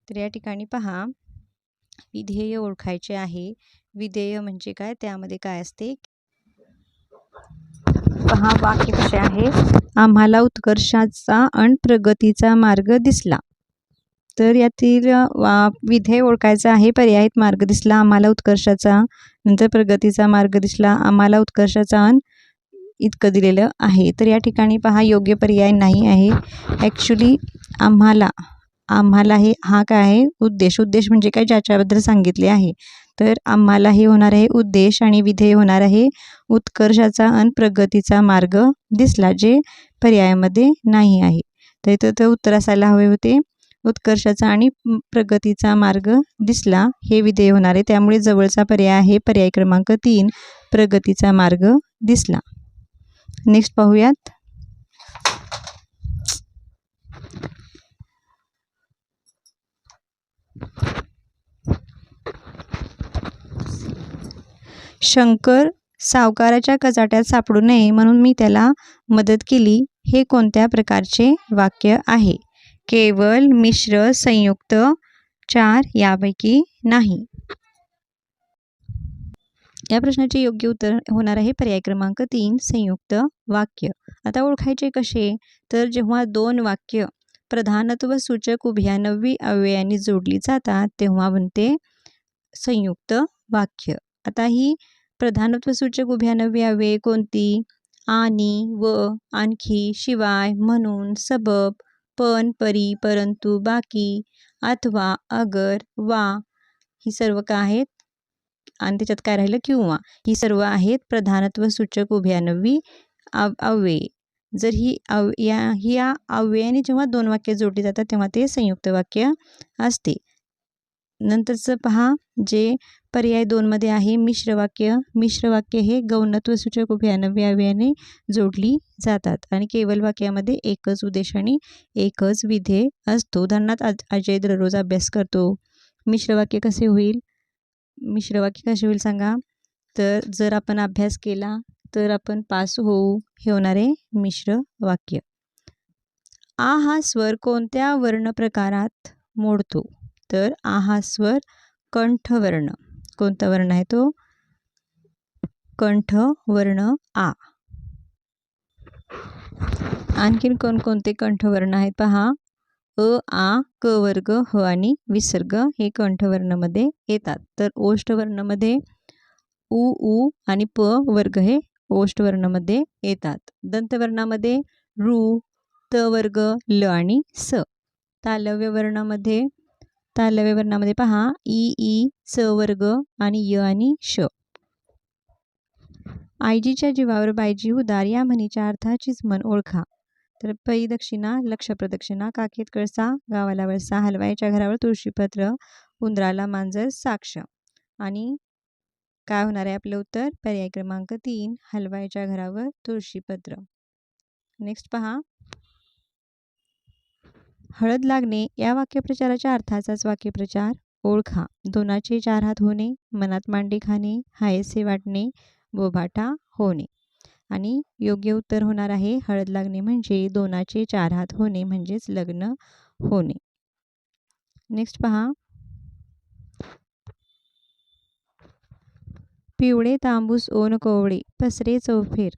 तर या ठिकाणी पहा, विधेय ओळखायचे आहे. विधेय म्हणजे काय? त्यामध्ये काय असते? पहा, वाक्य कसे आहे? आम्हाला उत्कर्षाचा आणि प्रगतीचा मार्ग दिसला. तर यातील विधेय ओळखायचं आहे. पर्याय आहेत, मार्ग दिसला, आम्हाला उत्कर्षाचा, नंतर प्रगतीचा मार्ग दिसला, आम्हाला उत्कर्षाचा आणि इतकं दिलेलं आहे. तर या ठिकाणी पहा, योग्य पर्याय नाही आहे. ॲक्च्युली आम्हाला हे हा काय आहे? उद्देश म्हणजे काय? ज्याच्याबद्दल सांगितले आहे. तर आम्हाला हे होणार आहे उद्देश, आणि विधेय होणार आहे उत्कर्षाचा आणि प्रगतीचा मार्ग दिसला, जे पर्यायामध्ये नाही आहे. तर इथं तर उत्तर असायला हवे होते उत्कर्षाचा आणि प्रगतीचा मार्ग दिसला, हे विधेय होणार आहे. त्यामुळे जवळचा पर्याय आहे पर्याय क्रमांक 3, प्रगतीचा मार्ग दिसला. नेक्स्ट पाहूयात, शंकर सावकाराच्या कचाट्यात सापडू नये म्हणून मी त्याला मदत केली, हे कोणत्या प्रकारचे वाक्य आहे? केवळ, मिश्र, संयुक्त, 4 यापैकी नाही. या प्रश्नाचे योग्य उत्तर होणार आहे पर्याय क्रमांक 3, संयुक्त वाक्य. आता ओळखायचे कसे? तर जेव्हा 2 वाक्य प्रधानत्व सूचक उभयान्वयी अव्ययांनी जोडली जातात तेव्हा बनते संयुक्त वाक्य. आता ही प्रधानत्व सूचक उभयान्वयी अव्यये कोणती? आणि, व, आणखी, शिवाय, म्हणून, सबब, पण, परी, परंतु, बाकी, अथवा, अगर, वा, ही सर्व काय आहेत? आणि त्याच्यात काय राहिलं? किंवा. ही सर्व आहेत प्रधानत्व सूचक उभयान्वयी अव्यये. जर ही अव्ययाने जेव्हा 2 वाक्य जोडली जातात तेव्हा ते संयुक्त वाक्य असते. नंतरचं पहा, जे पर्याय 2 मध्ये आहे मिश्र वाक्य. मिश्र वाक्य हे गौणत्व सूचक उभयान्वयी अव्ययाने जोडली जातात, आणि केवळ वाक्यामध्ये एकच उद्देश आणि एकच विधेय असतो. उदाहरणार्थ, अजय दररोज अभ्यास करतो. मिश्र वाक्य कसे होईल? मिश्र वाक्य कसे होईल सांगा? तर जर आपण अभ्यास केला तर आपण पास होऊ, हे होणारे मिश्र वाक्य. आ हा स्वर कोणत्या वर्ण प्रकारात मोडतो? तर आ हा स्वर कंठवर्ण. कोणता वर्ण आहे तो? कंठवर्ण आ. आणखीन कोणकोणते कंठवर्ण आहेत पहा. अ, आ, क वर्ग, ह आणि विसर्ग हे कंठवर्णामध्ये येतात. तर ओष्ठवर्णामध्ये उ, ऊ आणि प वर्ग हे ओष्ठवर्णामध्ये येतात. दंतवर्णामध्ये ऋ, त वर्ग, ल आणि स. तालव्य वर्णामध्ये तालव्य वर्णामध्ये पहा ई स वर्ग आणि य आणि श. आईजीच्या जीवावर बायजी उदार या म्हणीच्या अर्थाचीच मन ओळखा. तर पै दक्षिणा लक्ष प्रदक्षिणा काकेत कळसा गावाला वळसा हलवाईच्या घरावर तुळशीपत्र उंदराला मांजर साक्ष. आणि काय होणार आहे आपलं उत्तर? पर्याय क्रमांक 3 हलवाईच्या घरावर तुळशीपत्र. नेक्स्ट पहा हळद लागणे या वाक्यप्रचाराच्या अर्थाचाच वाक्यप्रचार ओळखा. दोनाचे चार हात होणे, मनात मांडी खाणे, हायसे वाटणे, बोभाटा होणे. आणि योग्य उत्तर होणार आहे हळद लागणे म्हणजे दोनाचे चार हात होणे म्हणजेच लग्न होणे. नेक्स्ट पहा पिवळे तांबूस ओन कोवळे पसरे चौफेर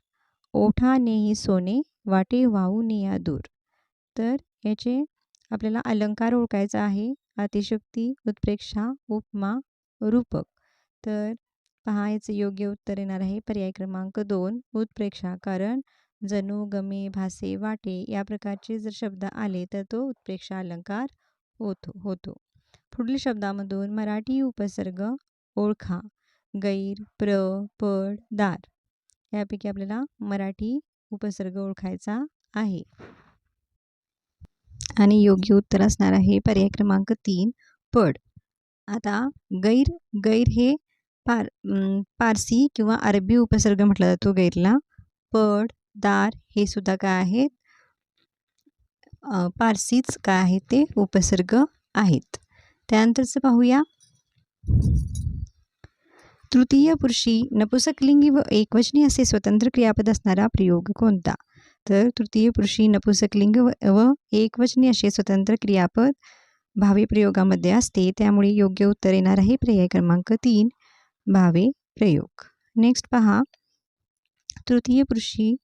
ओठा नेही सोने वाटे वाहू निया दूर. तर याचे आपल्याला अलंकार ओळखायचा आहे. अतिशयोक्ती, उत्प्रेक्षा, उपमा, रूपक. तर पहा याचं योग्य उत्तर येणार आहे पर्याय क्रमांक 2 उत्प्रेक्षा. कारण जणू, गमे, भासे, वाटे या प्रकारचे जर शब्द आले तर तो उत्प्रेक्षा अलंकार होतो. पुढील शब्दामधून मराठी उपसर्ग ओळखा. गैर, प्र, पड, दार यापैकी आपल्याला मराठी उपसर्ग ओळखायचा आहे. आणि योग्य उत्तर असणार आहे पर्याय क्रमांक 3 पड. आता गैर हे पारसी किंवा अरबी उपसर्ग म्हटला जातो गैरला. पड, दार हे सुद्धा काय आहेत? पारसीच काय आहेत ते उपसर्ग आहेत. त्यानंतरचं पाहूया तृतीय पुरुषी नपुंसकलिंगी व एकवचनी असे स्वतंत्र क्रियापद असणारा प्रयोग कोणता? तर तृतीय पुरुषी नपुंसकलिंग व एकवचनी असे स्वतंत्र क्रियापद भावे प्रयोगामध्ये असते. त्यामुळे योग्य उत्तर येणार आहे पर्याय क्रमांक 3 भावे प्रयोग. नेक्स्ट पहा तृतीय पुरुषी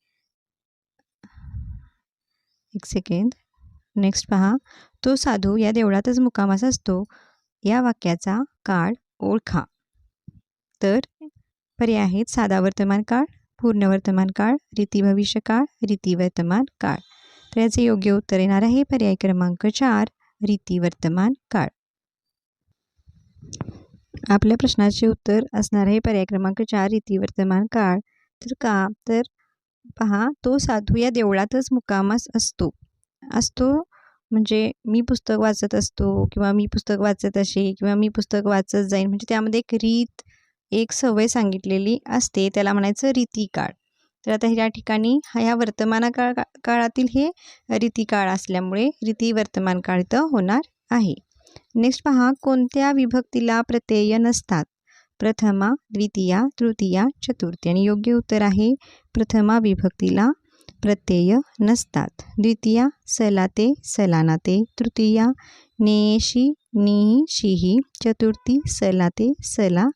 नेक्स्ट पहा तो साधू या देवळातच मुक्कामास असतो या वाक्याचा काळ ओळखा. तर पर्याय आहेत साधा वर्तमान काळ, पूर्ण वर्तमान काळ, रीती भविष्य काळ, रीती वर्तमान काळ. तर याचे योग्य उत्तर येणार आहे पर्याय क्रमांक 4 रीती वर्तमान काळ. आपल्या प्रश्नाचे उत्तर असणार आहे पर्याय क्रमांक 4 रीती वर्तमान काळ. तर का? तर पहा तो साधू या देवळातच मुक्कामास असतो म्हणजे मी पुस्तक वाचत असतो किंवा मी पुस्तक वाचत असे किंवा मी पुस्तक वाचत जाईन म्हणजे त्यामध्ये एक रीत एक सवय सांगितलेली असते त्याला म्हणायचं रीतिकाळ. तर आता ह्या ठिकाणी ह्या वर्तमान काळातील हे रीतिकाळ असल्यामुळे रीती वर्तमान काळ इथं होणार आहे. नेक्स्ट पहा कोणत्या विभक्तीला प्रत्यय नसतात? प्रथमा, द्वितीया, तृतीया, चतुर्थी. आणि योग्य उत्तर आहे प्रथमा विभक्तीला प्रत्यय नसतात. द्वितीया सलाते, सलानाते, तृतीया नेशी, नी, शिही, चतुर्थी सलाते, सला,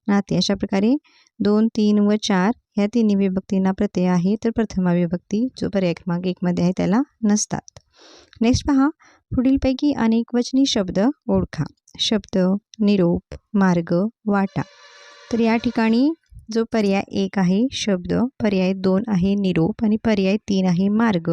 नाते. अशा प्रकारे 2, 3 व 4 ह्या तिन्ही विभक्तींना प्रत्यय आहे. तर प्रथमा विभक्ती जो पर्याय क्रमांक 1 मध्ये आहे त्याला नसतात. नेक्स्ट पहा पुढीलपैकी अनेकवचनी शब्द ओळखा. शब्द, निरोप, मार्ग, वाटा. तर या ठिकाणी जो पर्याय 1 आहे शब्द, पर्याय 2 आहे निरोप आणि पर्याय 3 आहे मार्ग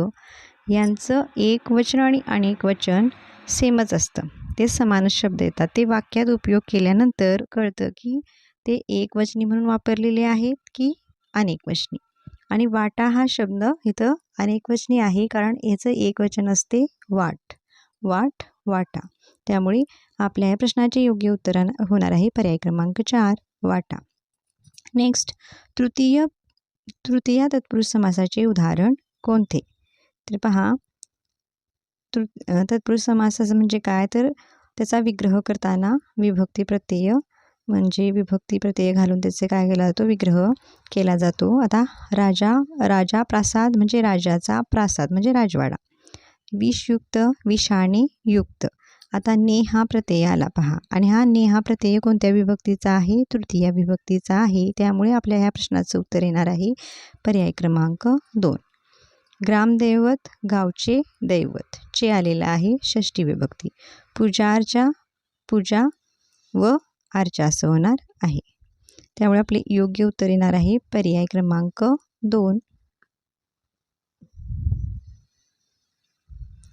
यांचं एकवचन आणि अनेकवचन सेमच असतं. ते समानच शब्द येतात. ते वाक्यात उपयोग केल्यानंतर कळतं की ते एकवचनी म्हणून वापरलेले आहेत की अनेकवचनी. आणि वाटा हा शब्द इथं अनेकवचनी आहे कारण याचं एकवचन असते वाट, वाटा. त्यामुळे आपल्या या प्रश्नाचे योग्य उत्तर होणार आहे पर्याय क्रमांक 4 वाटा. नेक्स्ट तृतीया तत्पुरुष समासाचे उदाहरण कोणते? तर पहा तत्पुरुष समासाचं म्हणजे काय? तर त्याचा विग्रह करताना विभक्ती प्रत्यय म्हणजे विभक्ती प्रत्यय घालून त्याचे काय केला जातो? विग्रह केला जातो. आता राजा प्रासाद म्हणजे राजाचा प्रासाद म्हणजे राजवाडा. विषयुक्त, विषाणे, युक्त. आता ने हा प्रत्यय आला पहा आणि हा ने हा प्रत्यय कोणत्या विभक्तीचा आहे? तृतीय विभक्तीचा आहे. त्यामुळे आपल्या ह्या प्रश्नाचं उत्तर येणार आहे पर्याय क्रमांक 2. ग्रामदैवत, गावचे दैवत. चे आलेला आहे षष्ठी विभक्ती. पूजा व अर्चा असं होणार आहे. त्यामुळे आपले योग्य उत्तर येणार आहे पर्याय क्रमांक 2.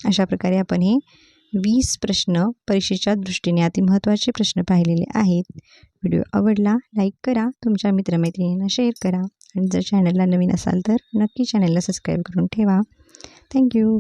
अशा प्रकारे आपण हे 20 प्रश्न परीक्षेच्या दृष्टीने अति महत्त्वाचे प्रश्न पाहिलेले आहेत. व्हिडिओ आवडला लाईक करा, तुमच्या मित्रमैत्रिणींना शेअर करा आणि जर चॅनलला नवीन असाल तर नक्की चॅनलला सबस्क्राईब करून ठेवा. थँक्यू.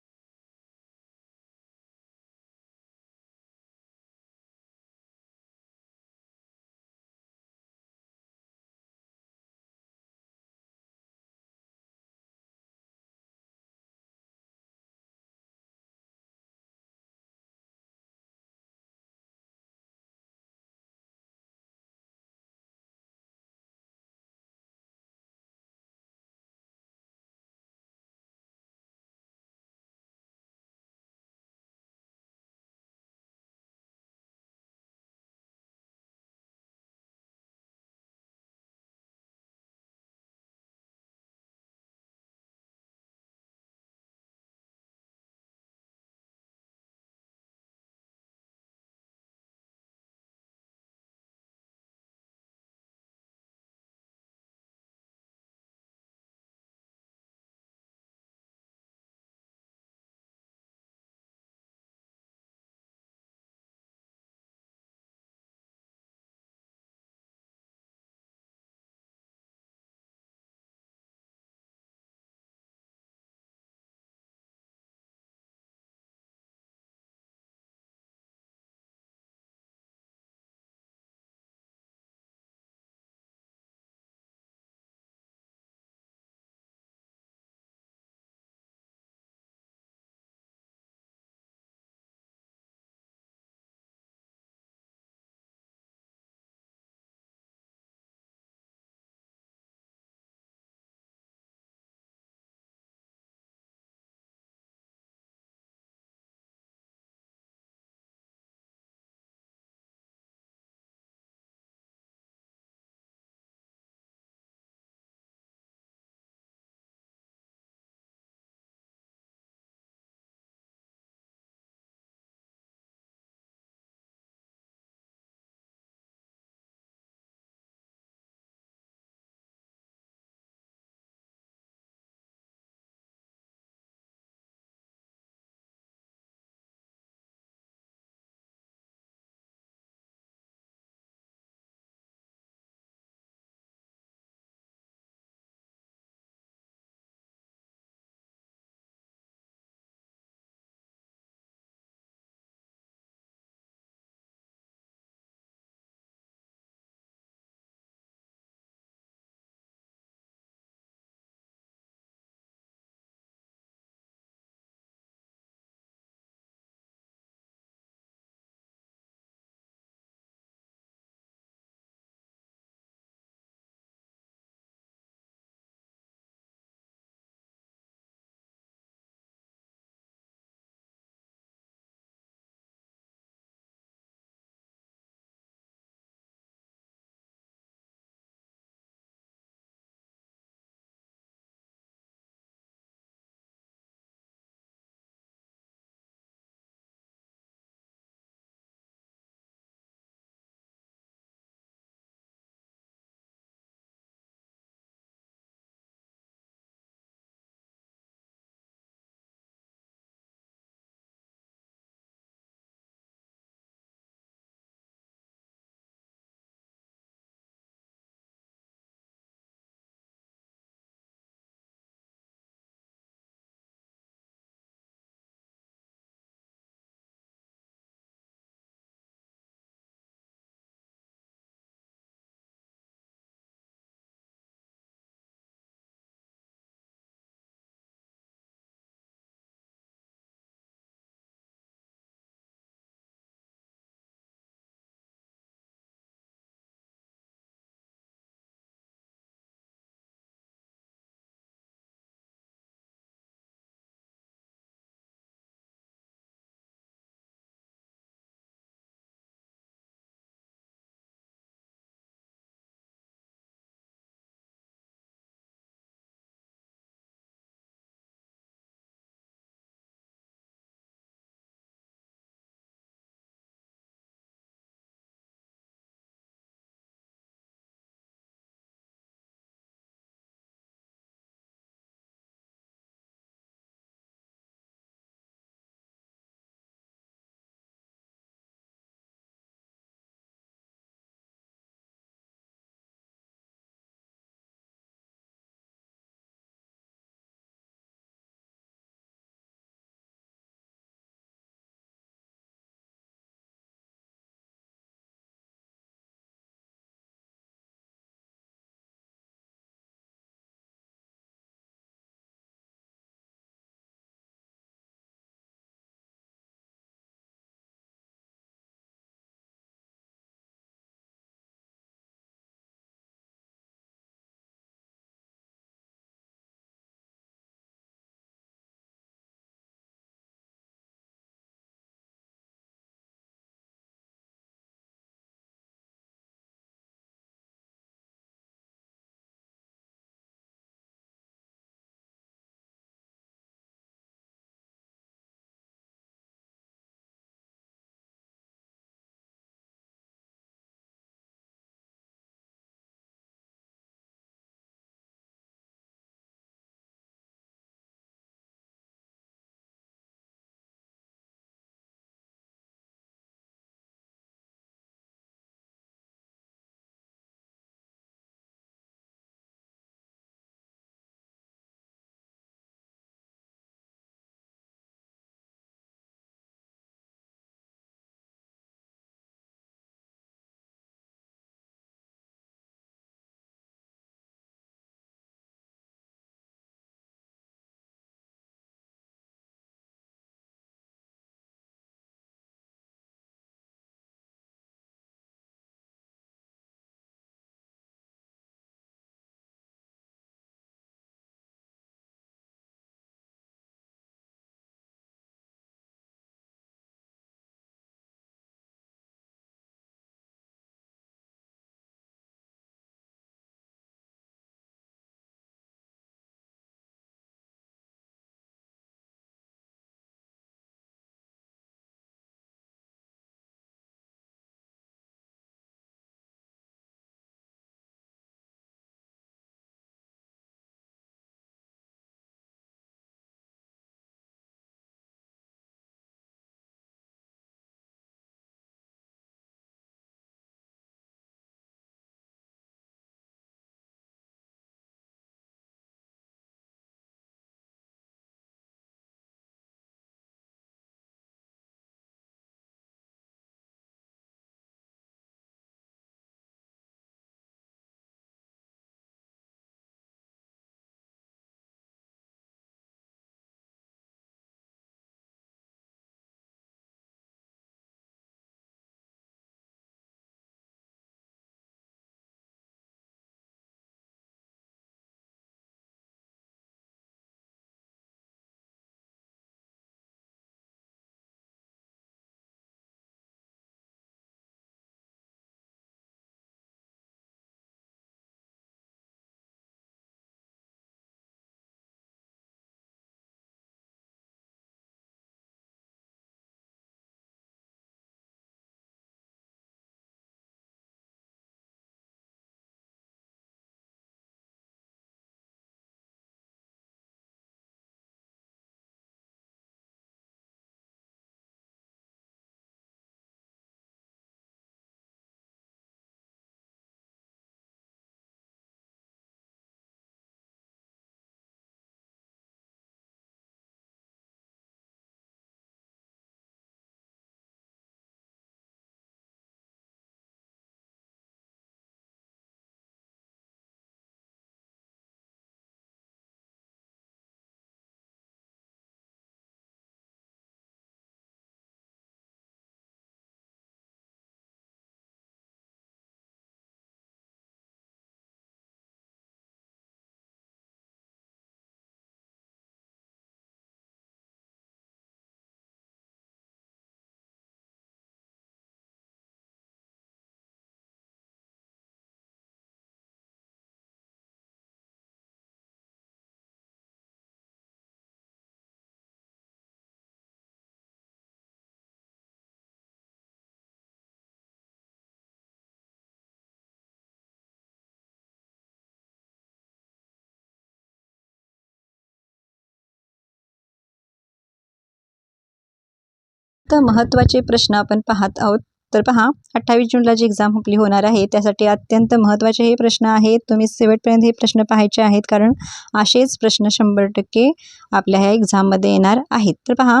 तर महत्त्वाचे प्रश्न आपण पाहत आहोत. तर पहा, 28 जूनला जी एक्झाम आपली होणार आहे त्यासाठी अत्यंत महत्त्वाचे हे प्रश्न आहेत. तुम्ही शेवटपर्यंत हे प्रश्न पाहायचे आहेत, कारण असेच प्रश्न 100% आपल्या ह्या एक्झाममध्ये येणार आहेत. तर पहा,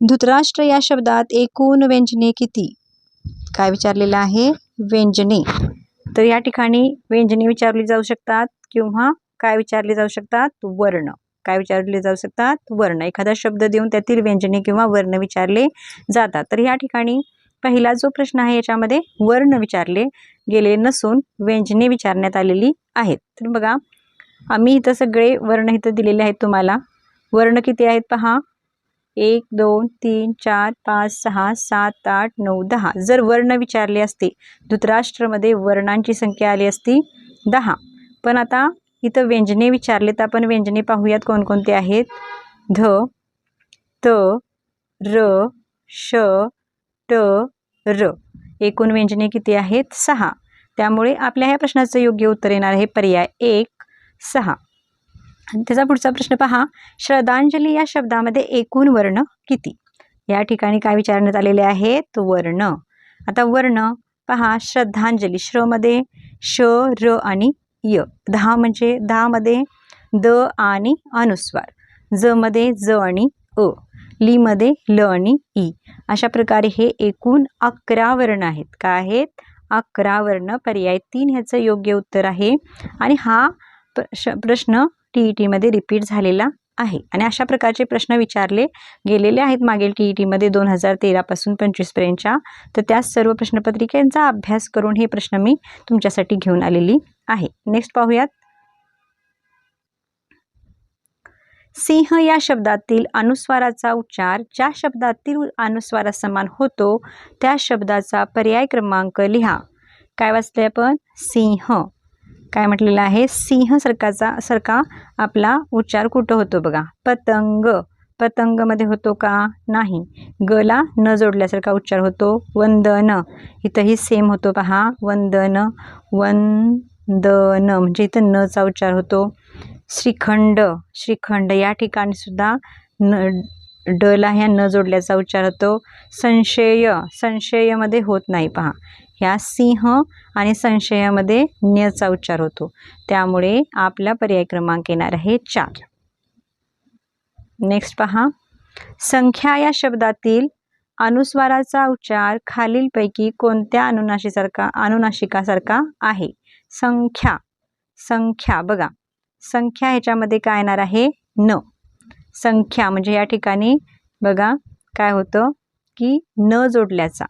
धृतराष्ट्र या शब्दात एकूण व्यंजने किती? काय विचारलेलं आहे? व्यंजने. तर या ठिकाणी व्यंजने विचारली जाऊ शकतात किंवा काय विचारले जाऊ शकतात? वर्ण. काय विचारले जाऊ शकतात? वर्ण. एखादा शब्द देऊन त्यातील व्यंजने किंवा वर्ण विचारले जातात. तर या ठिकाणी पहिला जो प्रश्न आहे याच्यामध्ये वर्ण विचारले गेले नसून व्यंजने विचारण्यात आलेली आहेत. तर बघा, आम्ही इथं सगळे वर्ण इथं दिलेले आहेत तुम्हाला. वर्ण किती आहेत पहा, 1 2 3 4 5 6 7 8 9 10. जर वर्ण विचारले असते, धृतराष्ट्रमध्ये वर्णांची संख्या आली असती 10. पण आता इथं व्यंजने विचारले, तर आपण व्यंजने पाहूयात कोणकोणते आहेत. ध, त, र, श, ट, र. एकूण व्यंजने किती आहेत? 6. त्यामुळे आपल्या ह्या प्रश्नाचं योग्य उत्तर येणार आहे पर्याय 1, 6. आणि त्याचा पुढचा प्रश्न पहा, श्रद्धांजली या शब्दामध्ये एकूण वर्ण किती? या ठिकाणी काय विचारण्यात आलेले आहेत? वर्ण. आता वर्ण पहा, श्रद्धांजली श्रमध्ये श, र आणि य. 10 म्हणजे 10 मध्ये द आणि अनुस्वार, ज मध्ये ज आणि अ, ली मध्ये ल आणि ई. अशा प्रकारे हे एकूण 11 वर्ण आहेत. काय आहेत? 11 वर्ण. पर्याय 3 ह्याचं योग्य उत्तर आहे. आणि हा प्रश्न TET रिपीट झालेला आहे. आणि अशा प्रकारचे प्रश्न विचारले गेलेले आहेत मागील TET 2013 पासून 25 पर्यंतच्या. तर त्या सर्व प्रश्नपत्रिकेचा अभ्यास करून हे प्रश्न मी तुमच्यासाठी घेऊन आलेली आहे. नेक्स्ट पाहूयात. सिंह या शब्दातील अनुस्वाराचा उच्चार ज्या शब्दातील अनुस्वारासमान होतो त्या शब्दाचा पर्याय क्रमांक लिहा. काय वाचले आपण? सिंह. काय म्हटलेलं आहे? सिंह सारखा आपला उच्चार कुठं होतो बघा. पतंग. पतंगमध्ये होतो का? नाही. गला न जोडल्यासारखा उच्चार होतो. वंदन. इथंही सेम होतो पहा. वंदन, वंदन म्हणजे इथं नचा उच्चार होतो. श्रीखंड. श्रीखंड या ठिकाणी सुद्धा डला ह्या न जोडल्याचा उच्चार होतो. संशय. संशयमध्ये होत नाही पहा. ह्या सिंह आणि संशयामध्ये न्यचा उच्चार होतो. त्यामुळे आपला पर्याय क्रमांक येणार आहे 4. नेक्स्ट पहा, संख्या या शब्दातील अनुस्वाराचा उच्चार खालीलपैकी कोणत्या अनुनासिकासारखा आहे? संख्या. संख्या बघा, संख्या ह्याच्यामध्ये काय येणार आहे? न. संख्या म्हणजे या ठिकाणी बघा काय होतं की न जोडल्याचा,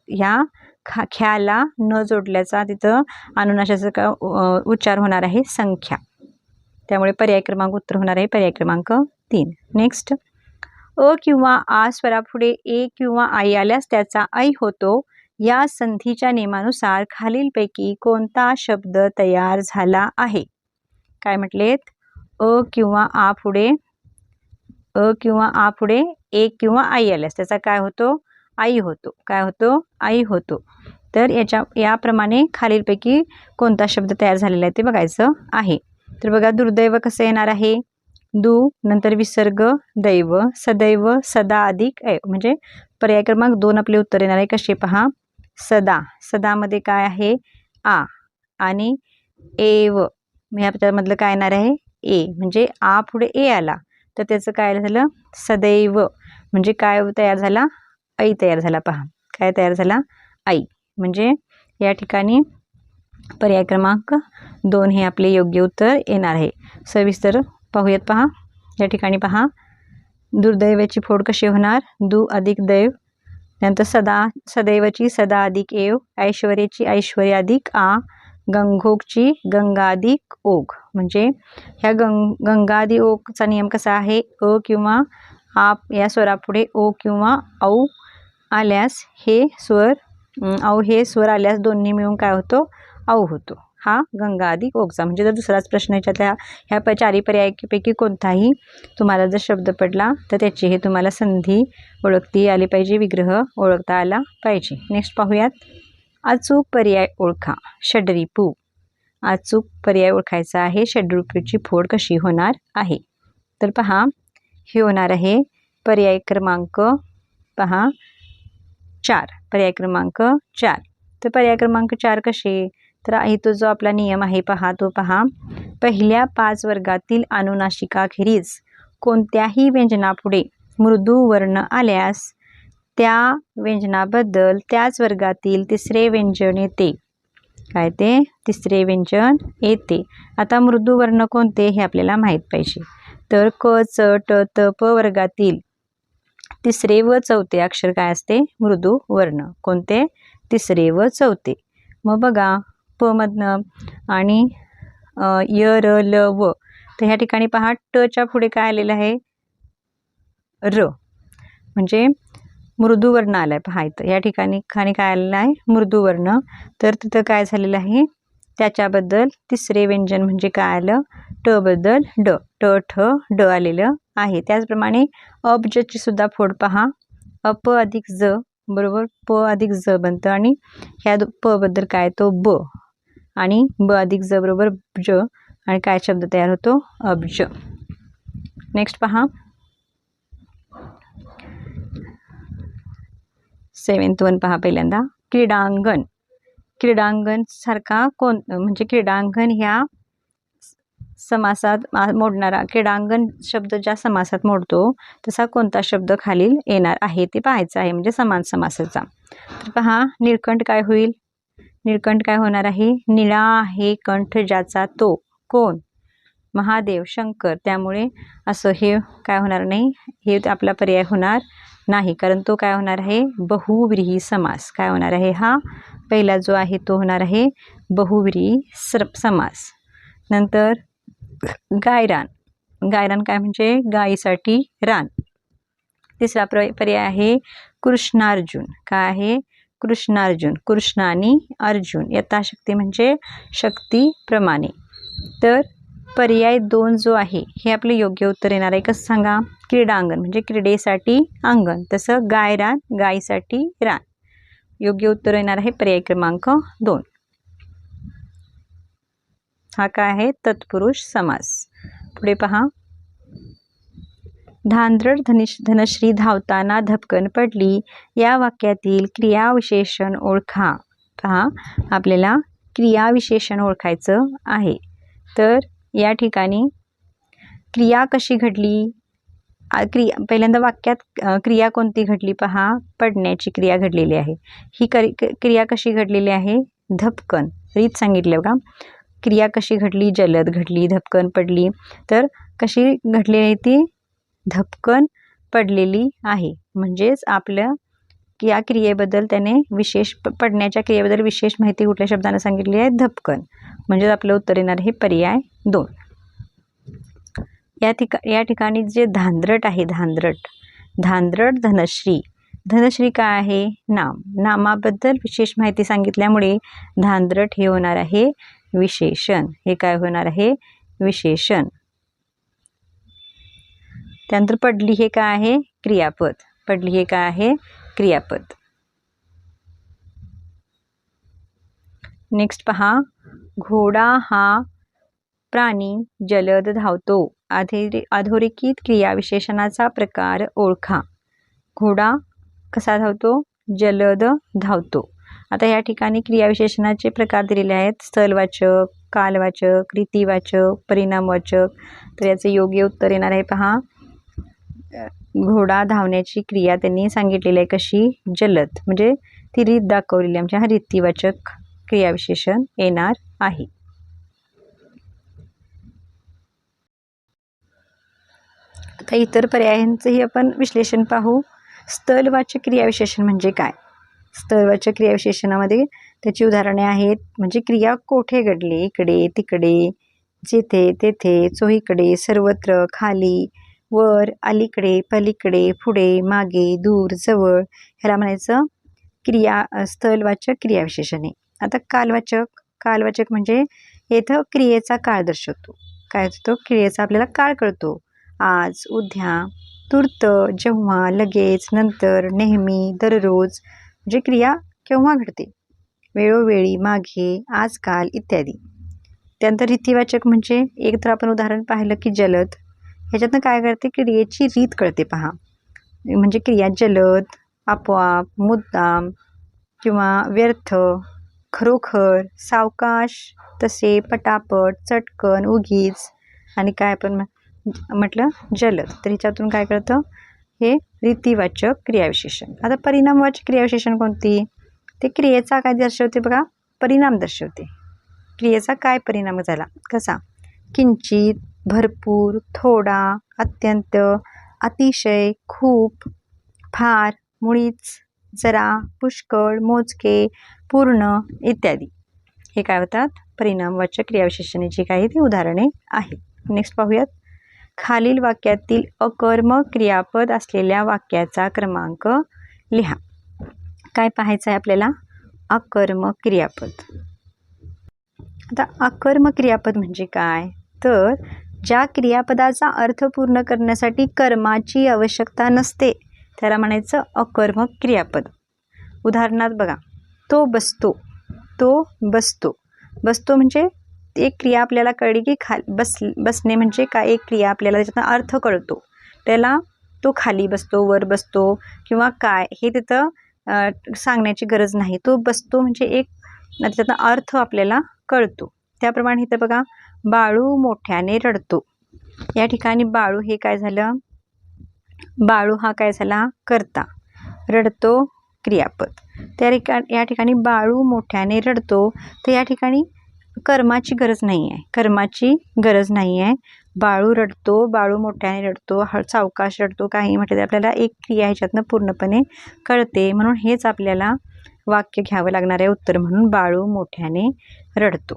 ह्या ख्याला न जोडल्याचा तिथं अनुनासिकाचा उच्चार होणार आहे संख्या. त्यामुळे पर्याय क्रमांक उत्तर होणार आहे पर्याय क्रमांक 3. नेक्स्ट, अ किंवा आ स्वरापुढे ए किंवा आई आल्यास त्याचा ऐ होतो. या संधीच्या नियमानुसार खालीलपैकी कोणता शब्द तयार झाला आहे? काय म्हटलेत? अ किंवा आ पुढे ए किंवा आई आल्यास त्याचा काय होतो? आई होतो. काय होतो? आई होतो. तर याप्रमाणे खालीलपैकी कोणता शब्द तयार झालेला आहे ते बघायचं आहे. तर बघा, दुर्दैव कसं येणार आहे? दु नंतर विसर्ग दैव, सदैव, सदा अधिक ऐ. म्हणजे पर्याय क्रमांक 2 आपले उत्तर येणार आहे. कसे पहा, सदा. सदामध्ये काय आहे? आ आणि एव ह्यामधलं काय येणार आहे? ए. म्हणजे आ पुढे ए आला तर त्याचं काय झालं? सदैव. म्हणजे काय तयार झाला? ऐ तयार झाला पहा. काय तयार झाला? ऐ. म्हणजे या ठिकाणी पर्याय क्रमांक 2 हे आपले योग्य उत्तर येणार आहे. सविस्तर पाहूयात पहा. या ठिकाणी पहा, दुर्दैवाची फोड कशी होणार? दु अधिक दैव, नंतर सदैवची सदा अधिक एव, ऐश्वर्याची ऐश्वर्य अधिक आ, गंगोगची गंगा अधिक ओग. म्हणजे ह्या गंगादी ओगचा नियम कसा आहे? अ किंवा आ या स्वरापुढे ओ किंवा औ आल्यास हे स्वर हे स्वर आल्यास दोन्ही मिळून काय होतो? औ होतो. हा गंगा अधिक ओगचा. म्हणजे जर दुसराच प्रश्न याच्यातल्या ह्या 4 पर्यायापैकी कोणताही तुम्हाला जर शब्द पडला तर त्याची हे तुम्हाला संधी ओळखता आली पाहिजे, विग्रह ओळखता आला पाहिजे. नेक्स्ट पाहूयात. अचूक पर्याय ओळखा. षड्रिपू. अचूक पर्याय ओळखायचा आहे. षड्रिपूची फोड कशी होणार आहे? तर पहा, हे होणार आहे पर्याय क्रमांक पहा 4, पर्याय क्रमांक 4. तर पर्याय क्रमांक 4 कसे, तर आहे तो जो आपला नियम आहे पहा, तो पहा, पहिल्या 5 वर्गातील अनुनासिकाखेरीज कोणत्याही व्यंजनापुढे मृदू वर्ण आल्यास त्या व्यंजनाबद्दल त्याच वर्गातील तिसरे व्यंजन येते. काय ते तिसरे व्यंजन येते. आता मृदू वर्ण कोणते हे आपल्याला माहीत पाहिजे. तर क च ट त प वर्गातील तिसरे व चौथे अक्षर काय असते, मृदू वर्ण. कोणते, तिसरे व चौथे. मग बघा प मधनं आणि य र ल व, तर ह्या ठिकाणी पहा टच्या पुढे काय आलेलं आहे, र, म्हणजे मृदू वर्ण आलाय. पहा इथं या ठिकाणी काय आलेलं आहे, मृदू वर्ण. तर तिथं काय झालेलं आहे, त्याच्याबद्दल तिसरे व्यंजन म्हणजे काय आलं, ट बद्दल ड, ट ठ ड आलेलं आहे. त्याचप्रमाणे अब्जची सुद्धा फोड पहा, अप अधिक ज बरोबर प अधिक ज बनतं आणि ह्या प बद्दल काय तो ब आणि ब अधिक ज बरोबर ज आणि काय शब्द तयार होतो, अब्ज. नेक्स्ट पहा 7th वन पहा पहिल्यांदा, क्रीडांगण. क्रीडांगण सारखा कोण, म्हणजे क्रीडांगण ह्या समासात मोडणारा, क्रीडांगण शब्द ज्या समासात मोडतो तसा कोणता शब्द खालील येणार आहे ते पाहायचं आहे, म्हणजे समान समासाचा. तर पहा निळकंठ काय होईल, निळकंठ काय होणार आहे, निळा आहे कंठ ज्याचा तो कोण, महादेव शंकर. त्यामुळे असं हे काय होणार नाही, हे आपला पर्याय होणार नाही, कारण तो काय होणार आहे, बहुव्रीही समास. काय होणार आहे, हा पहिला जो आहे तो होणार आहे बहुव्रीही समास. नंतर गायरान. गायरान काय म्हणजे गायीसाठी रान. तिसरा पर्याय आहे कृष्णार्जुन. काय आहे, कृष्णार्जुन. कृष्ण आणि अर्जुन, यथाशक्ती म्हणजे शक्तीप्रमाणे. तर पर्याय 2 जो आहे हे आपलं योग्य उत्तर येणार आहे. कसं सांगा, क्रीडांगण म्हणजे क्रीडेसाठी अंगण, तसं गायरान गायीसाठी रान. योग्य उत्तर येणार आहे पर्याय क्रमांक 2. हा काय आहे, तत्पुरुष समास. पुढे पहा, धांद्रट धनश्री धावताना धपकन पडली या वाक्यातील क्रियाविशेषण ओळखा. पहा आपल्याला क्रियाविशेषण ओळखायचं आहे. तर या ठिकाणी क्रिया कशी घडली, पहिल्यांदा वाक्यात क्रिया कोणती घडली पहा, पडण्याची क्रिया घडलेली आहे. ही क्रिया कशी घडलेली आहे, धपकन. रीत सांगितलं बघा, क्रिया कशी घडली, जलद घडली, धपकन पडली. तर कशी घडलेली आहे ती, धपकन पडलेली आहे. म्हणजेच आपल्या या क्रियेबद्दल त्याने विशेष, पडण्याच्या क्रियेबद्दल विशेष माहिती कुठल्या शब्दाने सांगितली आहे, धपकन. म्हणजे आपलं उत्तर येणार आहे पर्याय 2. या ठिकाणी जे धांद्रट आहे, धांद्रट धनश्री. धनश्री काय आहे, नाम. नामाबद्दल विशेष माहिती सांगितल्यामुळे धांद्रट हे होणार आहे विशेषण. हे काय होणार आहे, विशेषण. त्यानंतर पडली हे काय आहे, क्रियापद. पडली हे काय आहे, क्रियापद. नेक्स्ट पहा, घोडा हा प्राणी जलद धावतो. अधोरेखित क्रियाविशेषणाचा प्रकार ओळखा. घोडा कसा धावतो, जलद धावतो. आता या ठिकाणी क्रियाविशेषणाचे प्रकार दिलेले आहेत, स्थलवाचक, कालवाचक, रीतिवाचक, परिणामवाचक. तर याचे योग्य उत्तर येणार आहे पहा, घोडा धावण्याची क्रिया त्यांनी सांगितलेली आहे कशी, जलद, म्हणजे ती रीत दाखवलेली आहे, म्हणजे हा रीतिवाचक क्रियाविशेषण येणार आहे. आता इतर पर्यायांचंही आपण विश्लेषण पाहू. स्थलवाचक क्रियाविशेषण म्हणजे काय, स्थलवाचक क्रियाविशेषणामध्ये त्याची उदाहरणे आहेत, म्हणजे क्रिया कोठे घडली, इकडे तिकडे, जेथे तेथे, चोहीकडे, सर्वत्र, खाली, वर, अलीकडे, पलीकडे, पुढे, मागे, दूर, जवळ. ह्याला म्हणायचं स्थलवाचक क्रियाविशेषणे. आता कालवाचक म्हणजे इथं क्रियेचा काळ दर्शवतो. काय होतो, क्रियेचा आपल्याला काळ कळतो. आज, उद्या, तूर्त, जेव्हा, लगेच, नंतर, नेहमी, दररोज. म्हणजे क्रिया केव्हा घडते, वेळोवेळी, मागे, आजकाल इत्यादी. त्यानंतर रीतिवाचक म्हणजे एक तर आपण उदाहरण पाहिलं की जलद. ह्याच्यातनं काय करते, क्रियेची रीत कळते पहा. म्हणजे क्रिया जलद, आपोआप, मुद्दाम किंवा व्यर्थ, खरोखर, सावकाश, तसे, पटापट, चटकन, उगीच आणि काय आपण म्हटलं जलद. तर ह्याच्यातून काय कळतं, हे रीतिवाचक क्रियाविशेषण. आता परिणामवाचक क्रियाविशेषण कोणती, ते क्रियेचा काय दर्शवते बघा, परिणाम दर्शवते. क्रियेचा काय परिणाम झाला, कसा, किंचित, भरपूर, थोडा, अत्यंत, अतिशय, खूप, फार, मुळीच, जरा, पुष्कळ, मोजके, पूर्ण इत्यादी. हे काय होतात, परिणामवाचक क्रियाविशेषणाची काही ती उदाहरणे आहेत. नेक्स्ट पाहूयात. खालील वाक्यातील अकर्मक क्रियापद असलेल्या वाक्याचा क्रमांक लिहा. काय पाहायचं आहे आपल्याला, अकर्मक क्रियापद. आता अकर्मक क्रियापद म्हणजे काय, तर ज्या क्रियापदाचा अर्थ पूर्ण करण्यासाठी कर्माची आवश्यकता नसते त्याला म्हणायचं अकर्मक क्रियापद. उदाहरणार्थ बघा, तो बसतो, तो बसतो. बसतो म्हणजे एक क्रिया आपल्याला कळली की बसणे म्हणजे काय, एक क्रिया आपल्याला त्याच्यातून अर्थ कळतो, त्याला तो खाली बसतो, वर बसतो किंवा काय हे तिथं सांगण्याची गरज नाही. तो बसतो म्हणजे एक त्याच्यातून अर्थ आपल्याला कळतो. त्याप्रमाणे इथं बघा, बाळू मोठ्याने रडतो. या ठिकाणी बाळू हे काय झालं, बाळू हा काय झाला, कर्ता, रडतो क्रियापद. या ठिकाणी बाळू मोठ्याने रडतो. तर या ठिकाणी कर्माची गरज नाही आहे, कर्माची गरज नाही आहे. बाळू रडतो, बाळू मोठ्याने रडतो, सावकाश रडतो, काही म्हटलं तर आपल्याला एक क्रिया ह्याच्यातनं पूर्णपणे कळते. म्हणून हेच आपल्याला वाक्य घ्यावं लागणार आहे उत्तर म्हणून, बाळू मोठ्याने रडतो.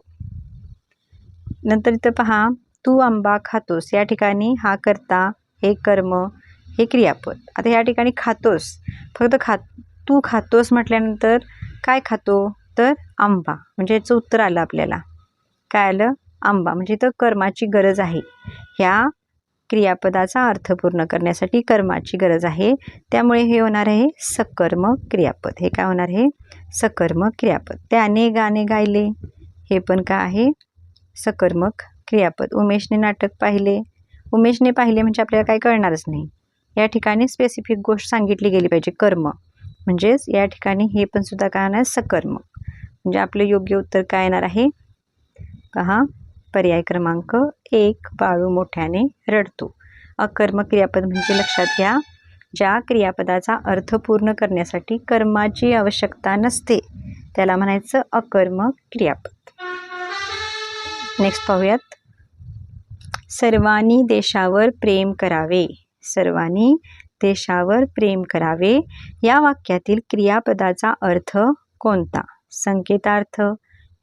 नंतर इथं पहा, तू आंबा खातोस. या ठिकाणी हा कर्ता, हे कर्म, हे क्रियापद. आता या ठिकाणी खातोस, फक्त तू खातोस म्हटल्यानंतर काय खातो, तर आंबा, म्हणजे याचं उत्तर आलं आपल्याला, काय आलं, आंबा. म्हणजे इथं कर्माची गरज आहे, ह्या क्रियापदाचा अर्थ पूर्ण करण्यासाठी कर्माची गरज आहे. त्यामुळे हे होणार आहे सकर्मक क्रियापद. हे काय होणार आहे, सकर्मक क्रियापद. त्याने गाणे गायले, हे पण काय आहे, सकर्मक क्रियापद. उमेशने नाटक पाहिले, उमेशने पाहिले म्हणजे आपल्याला काय कळणारच नाही. या ठिकाणी स्पेसिफिक गोष्ट सांगितली गेली पाहिजे, कर्म, म्हणजेच या ठिकाणी हे पण सुद्धा काय होणार, सकर्मक. म्हणजे आपलं योग्य उत्तर काय येणार आहे, पहा, पर्याय क्रमांक 1, बाळू मोठ्याने रडतो. अकर्मक क्रियापद म्हणजे लक्षात घ्या, ज्या क्रियापदाचा अर्थ पूर्ण करण्यासाठी कर्माची आवश्यकता नसते त्याला म्हणायचं अकर्मक क्रियापद. नेक्स्ट पाहूयात. सर्वांनी देशावर प्रेम करावे. सर्वांनी देशावर प्रेम करावे या वाक्यातील क्रियापदाचा अर्थ कोणता, संकेतार्थ,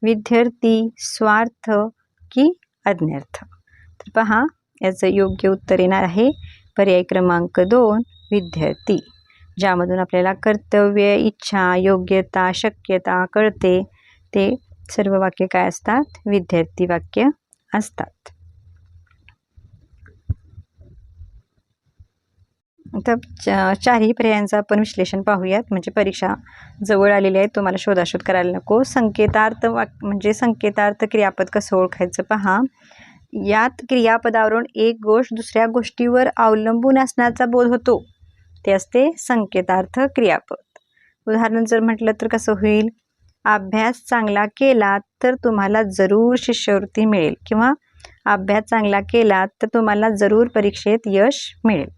विद्यार्थी, स्वार्थ की अज्ञार्थ. तर पहा, याचं योग्य उत्तर येणार आहे पर्याय क्रमांक 2, विद्यार्थी. ज्यामधून आपल्याला कर्तव्य, इच्छा, योग्यता, शक्यता कळते ते सर्व वाक्य काय असतात, विद्यार्थी वाक्य असतात. आता चारही पर्यायांचं आपण विश्लेषण पाहूयात. म्हणजे परीक्षा जवळ आलेली आहे, तुम्हाला शोधाशोध करायला नको. संकेतार्थ म्हणजे संकेतार्थ क्रियापद कसं ओळखायचं पहा. यात क्रियापदावरून एक गोष्ट दुसऱ्या गोष्टीवर अवलंबून असण्याचा बोध होतो, ते असते संकेतार्थ क्रियापद. उदाहरण जर म्हटलं तर कसं होईल, अभ्यास चांगला केला तर तुम्हाला जरूर शिष्यवृत्ती मिळेल, किंवा अभ्यास चांगला केला तर तुम्हाला जरूर परीक्षेत यश मिळेल.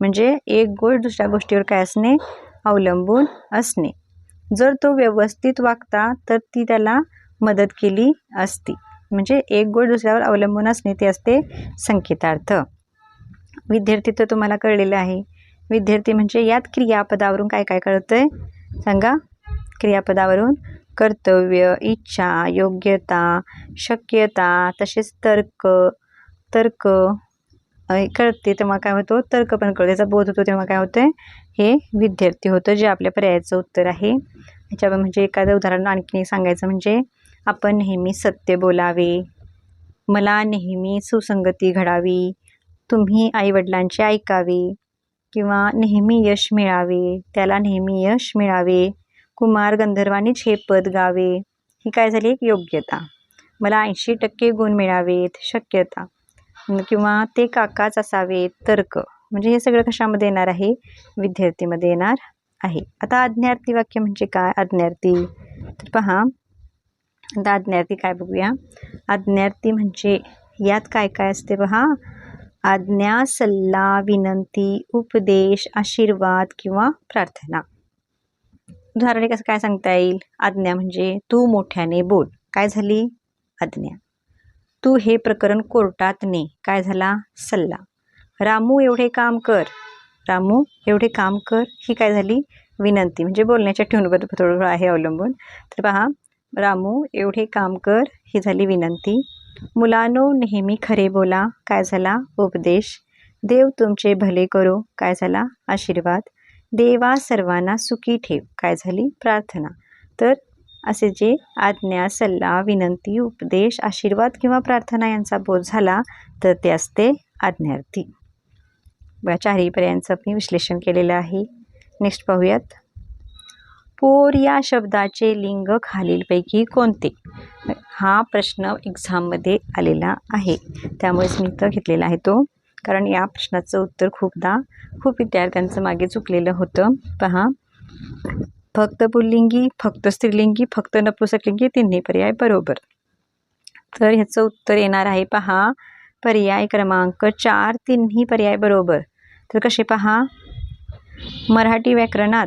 म्हणजे एक गोष्ट दुसऱ्या गोष्टीवर काय असणे, अवलंबून असणे. जर तो व्यवस्थित वागता तर ती त्याला मदत केली असती. म्हणजे एक गोष्ट दुसऱ्यावर अवलंबून असणे ते असते संकेतार्थ. विद्यार्थी तर तुम्हाला कळलेलं आहे. विद्यार्थी म्हणजे यात क्रियापदावरून काय काय कळतंय सांगा. क्रियापदावरून कर्तव्य, इच्छा, योग्यता, शक्यता, तसेच तर्क कळते. तेव्हा काय होतं, तर्क पण कळते, त्याचा बोध होतो, तेव्हा काय होतं, हे विद्यार्थी होतं, जे आपल्या पर्यायाचं उत्तर आहे. ह्याच्यावर म्हणजे एखादं उदाहरण आणखी सांगायचं म्हणजे, आपण नेहमी सत्य बोलावे, मला नेहमी सुसंगती घडावी, तुम्ही आईवडिलांचे ऐकावे, किंवा नेहमी यश मिळावे, त्याला नेहमी यश मिळावे, कुमार गंधर्वांनीच हे पद गावे, ही काय झाली एक योग्यता. मला 80% गुण मिळावेत, शक्यता, किंवा ते काकाच असावेत, तर्क. म्हणजे हे सगळं कशामध्ये येणार आहे, विद्यार्थीमध्ये येणार आहे. आता आज्ञार्थी वाक्य म्हणजे काय? आज्ञार्थी तर पहा, आता आज्ञार्थी काय बघूया. आज्ञार्थी म्हणजे यात काय काय असते पहा. आज्ञा, सल्ला, विनंती, उपदेश, आशीर्वाद किंवा प्रार्थना. उदाहरणे कसं काय सांगता येईल. आज्ञा म्हणजे तू मोठ्याने बोल, काय झाली? आज्ञा. तू हे प्रकरण कोर्टात ने, काय झाला? सल्ला. रामू एवढे काम कर, रामू एवढे काम कर, ही काय झाली? विनंती. म्हणजे बोलण्याच्या ट्यूनवर थोडं आहे अवलंबून. तर पहा, रामू एवढे काम कर ही झाली विनंती. मुलांनो नेहमी खरे बोला, काय झाला? उपदेश. देव तुमचे भले करो, काय झाला? आशीर्वाद. देवा सर्वांना सुखी ठेव, काय झाली? प्रार्थना. तर असे जे आज्ञा, सल्ला, विनंती, उपदेश, आशीर्वाद किंवा प्रार्थना यांचा बोध झाला तर ते असते आज्ञार्थी. बघा, चारही पर्यायांचं मी विश्लेषण केलेलं आहे. नेक्स्ट पाहूयात. पोर या शब्दाचे लिंग खालीलपैकी कोणते? हा प्रश्न एक्झाममध्ये आलेला आहे, त्यामुळेच मी इथं घेतलेला आहे तो, कारण या प्रश्नाचं उत्तर खूप विद्यार्थ्यांचं मागे चुकलेलं होतं. पहा, फक्त पुल्लिंगी, फक्त स्त्रीलिंगी, फक्त नपुंसकलिंगी, तिन्ही पर्याय बरोबर. तर ह्याचं उत्तर येणार आहे पहा, पर्याय क्रमांक 4, तिन्ही पर्याय बरोबर. तर कसे पहा, मराठी व्याकरणात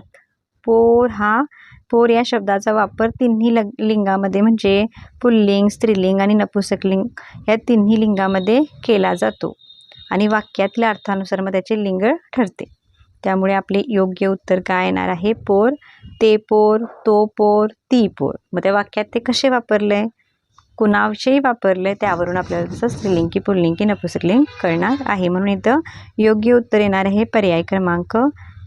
पोर या शब्दाचा वापर तिन्ही लिंगामध्ये म्हणजे पुल्लिंग, स्त्रीलिंग आणि नपुंसकलिंग या तिन्ही लिंगामध्ये केला जातो आणि वाक्यातल्या अर्थानुसार मग त्याचे लिंग ठरते. त्यामुळे आपले योग्य उत्तर काय येणार आहे? पोर, ते पोर, तो पोर, ती पोर. मग त्या वाक्यात ते कसे वापरले, कुणाविषयी वापरले, त्यावरून आपल्याला तसं स्त्रीलिंगी, पुल्लिंगी, नपुंसकलिंग कळणार आहे. म्हणून इथं योग्य उत्तर येणार आहे पर्याय क्रमांक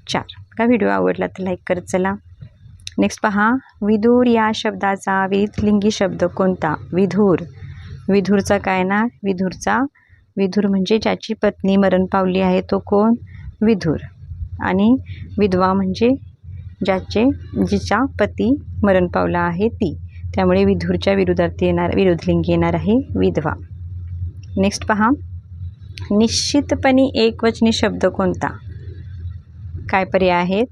4. का व्हिडिओ आवडला तर लाईक करत चला. नेक्स्ट पहा, विधूर या शब्दाचा विहितलिंगी शब्द कोणता? विधूर. विधूरचा काय ना? विधूर म्हणजे ज्याची पत्नी मरण पावली आहे तो कोण? विधूर. आणि विधवा म्हणजे जिचा पती मरण पावला आहे ती. त्यामुळे विधूरच्या विरुद्धलिंगी येणार आहे विधवा. नेक्स्ट पहा, निश्चितपणे एकवचनी शब्द कोणता? काय पर्याय आहेत?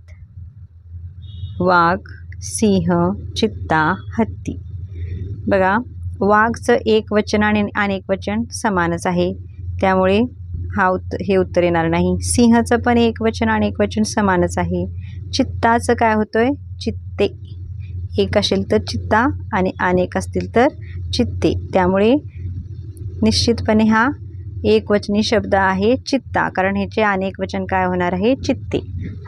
वाघ, सिंह, चित्ता, हत्ती. बघा, वाघचं एकवचन आणि अनेकवचन समानच आहे, त्यामुळे हे उत्तर येणार नाही. सिंहचं पण एकवचन अनेकवचन समानच आहे. चित्ताचं काय होतंय? चित्ते. एक असेल तर चित्ता आणि अनेक असतील तर चित्ते. त्यामुळे निश्चितपणे हा एकवचनी शब्द आहे चित्ता, कारण ह्याचे अनेकवचन काय होणार आहे? चित्ते.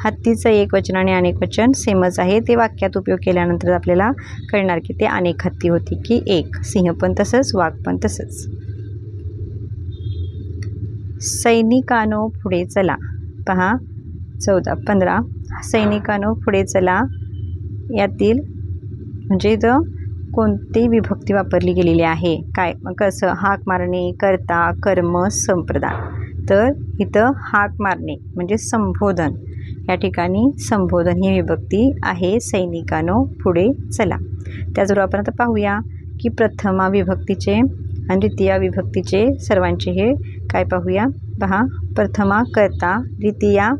हत्तीचं एकवचन आणि अनेकवचन सेमच आहे, ते वाक्यात उपयोग केल्यानंतर आपल्याला कळणार की ते अनेक हत्ती होती की एक. सिंह पण तसंच, वाघ पण तसंच. सैनिकांनो पुढे चला. पहा, 15. सैनिकांनो पुढे चला यातील म्हणजे इथं कोणती विभक्ती वापरली गेलेली आहे? काय कसं? हाक मारणे, कर्ता, कर्म, संप्रदान. तर इथं हाक मारणे म्हणजे संबोधन, या ठिकाणी संबोधन ही विभक्ती आहे. सैनिकांनो पुढे चला. त्याचबरोबर आपण आता पाहूया की प्रथमा विभक्तीचे आणि द्वितीय विभक्तीचे सर्वांचे हे काय पाहूया. पहा, प्रथमा कर्ता, द्वितीया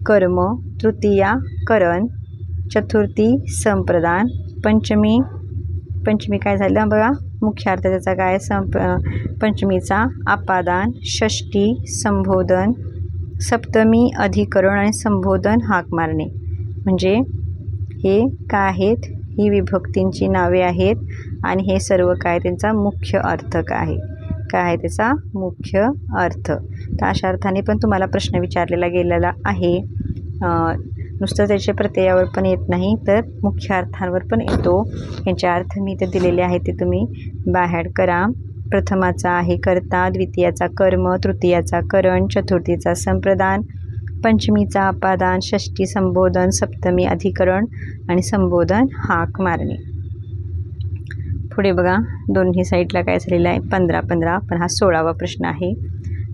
कर्म, तृतीया करण, चतुर्थी संप्रदान, पंचमी काय झालं बघा, मुख्य अर्थ त्याचा काय? पंचमीचा अपादान, षष्टी संबोधन, सप्तमी अधिकरण आणि संबोधन हाक मारणे. म्हणजे हे काय आहेत? ही विभक्तींची नावे आहेत आणि हे सर्व काय त्यांचा मुख्य अर्थ काय आहे? काय आहे त्याचा मुख्य अर्थ? तर अशा अर्थाने पण तुम्हाला प्रश्न विचारलेला गेलेला आहे. नुसतं त्याच्या प्रत्ययावर पण येत नाही तर मुख्य अर्थांवर पण येतो. यांचे अर्थ मी इथे दिलेले आहेत, ते तुम्ही बाहेर करा. प्रथमाचा आहे कर्ता, द्वितीयाचा कर्म, तृतीयाचा करण, चतुर्थीचा संप्रदान, पंचमीचा अपादान, षष्टी संबोधन, सप्तमी अधिकरण आणि संबोधन हाक मारणे. पुढे बघा, दोन्ही साईडला काय झालेलं आहे? 15 पण हा 16वा प्रश्न आहे.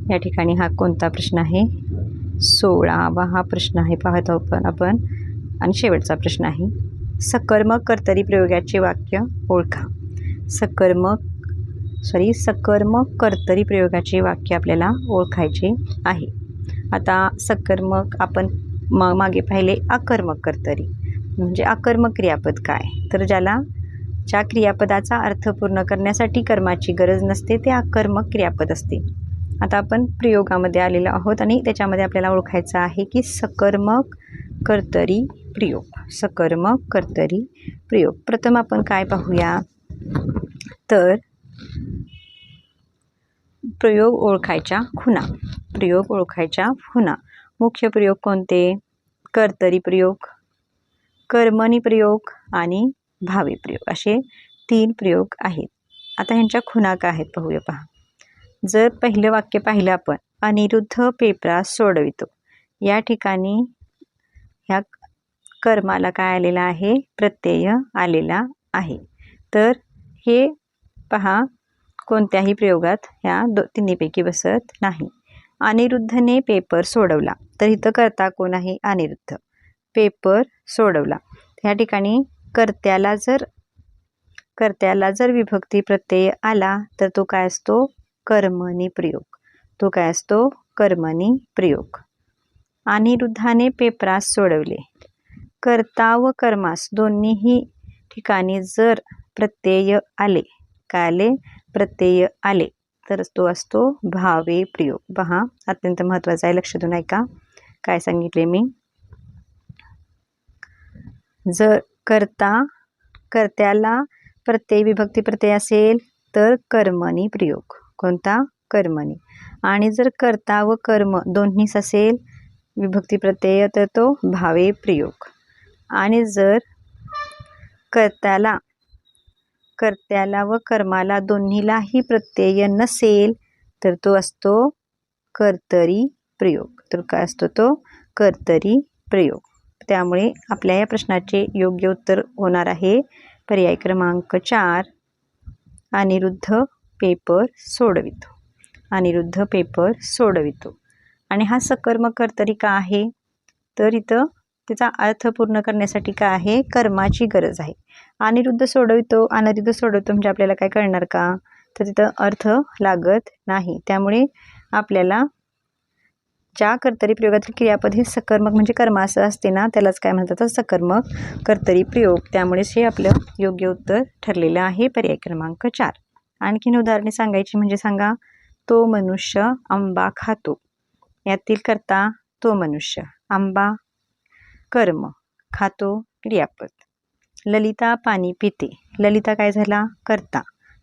या ठिकाणी हा कोणता प्रश्न आहे? 16वा हा प्रश्न आहे, पाहत आहोत आपण. आणि शेवटचा प्रश्न आहे, सकर्मक कर्तरी प्रयोगाचे वाक्य ओळखा. सकर्मक कर्तरी प्रयोगाचे वाक्य आपल्याला ओळखायचे आहे. आता सकर्मक आपण मग मागे पाहिले अकर्मक कर्तरी, म्हणजे अकर्मक क्रियापद काय, तर ज्या क्रियापदाचा अर्थ पूर्ण करण्यासाठी कर्माची गरज नसते ते अकर्मक क्रियापद असते. आता आपण प्रयोगामध्ये आलेलो आहोत आणि त्याच्यामध्ये आपल्याला ओळखायचं आहे की सकर्मक कर्तरी प्रयोग. सकर्मक कर्तरी प्रयोग. प्रथम आपण काय पाहूया, तर प्रयोग ओळखायच्या खुणा. प्रयोग ओळखायच्या खुणा. मुख्य प्रयोग कोणते, कर्तरी प्रयोग, कर्मणी प्रयोग आणि भावी प्रयोग, असे 3 प्रयोग आहेत. आता ह्यांच्या खुणा काय आहेत पाहूया. पहा, जर पहिलं वाक्य पाहिलं आपण, अनिरुद्ध पेपरास सोडवितो, या ठिकाणी ह्या कर्माला काय आलेला आहे, प्रत्यय आलेला आहे. तर हे पहा कोणत्याही प्रयोगात ह्या तिन्हीपैकी बसत नाही. अनिरुद्धने पेपर सोडवला, तर इथं कर्ता कोण आहे, अनिरुद्ध. पेपर सोडवला, ह्या ठिकाणी कर्त्याला जर विभक्ती प्रत्यय आला तर तो काय असतो, कर्मणी प्रयोग. तो काय असतो, कर्मणी प्रयोग. अनिरुद्धाने पेपरास सोडवले, कर्ता व कर्मास दोन्हीही ठिकाणी जर प्रत्यय आले, काय आले, प्रत्यय आले, तर तो असतो भावे प्रयोग. पहा, अत्यंत महत्त्वाचा आहे, लक्ष देऊन ऐका काय सांगितले मी. जर कर्त्याला प्रत्यय विभक्ती प्रत्यय असेल तर कर्मणी प्रयोग. कोणता, कर्मणी. आणि जर कर्ता व कर्म दोन्हीच असेल विभक्ती प्रत्यय तर तो भावे प्रयोग. आणि जर कर्त्याला व कर्माला दोन्हीलाही प्रत्यय नसेल तर तो असतो कर्तरी प्रयोग. तर काय असतो तो, कर्तरी प्रयोग. त्यामुळे आपल्या या प्रश्नाचे योग्य उत्तर होणार आहे पर्याय क्रमांक 4, अनिरुद्ध पेपर सोडवितो. अनिरुद्ध पेपर सोडवितो. आणि हा सकर्मक कर्तरी का आहे, तर इथं त्याचा अर्थ पूर्ण करण्यासाठी काय आहे, कर्माची गरज आहे. अनिरुद्ध सोडवितो म्हणजे आपल्याला काय कळणार का, तर तिथं अर्थ लागत नाही. त्यामुळे आपल्याला ज्या कर्तरी प्रयोगातील क्रियापद हे सकर्मक म्हणजे कर्माचं असते ना, त्यालाच काय म्हणतात, सकर्मक कर्तरी प्रयोग. त्यामुळेच हे आपलं योग्य उत्तर ठरलेलं आहे पर्याय क्रमांक 4. आणखीन उदाहरणे सांगायची म्हणजे सांगा, तो मनुष्य आंबा खातो, यातील कर्ता तो मनुष्य, आंबा कर्म, खातो क्रियापद. ललिता पाणी पिते, ललिता काय झाला, कर्ता,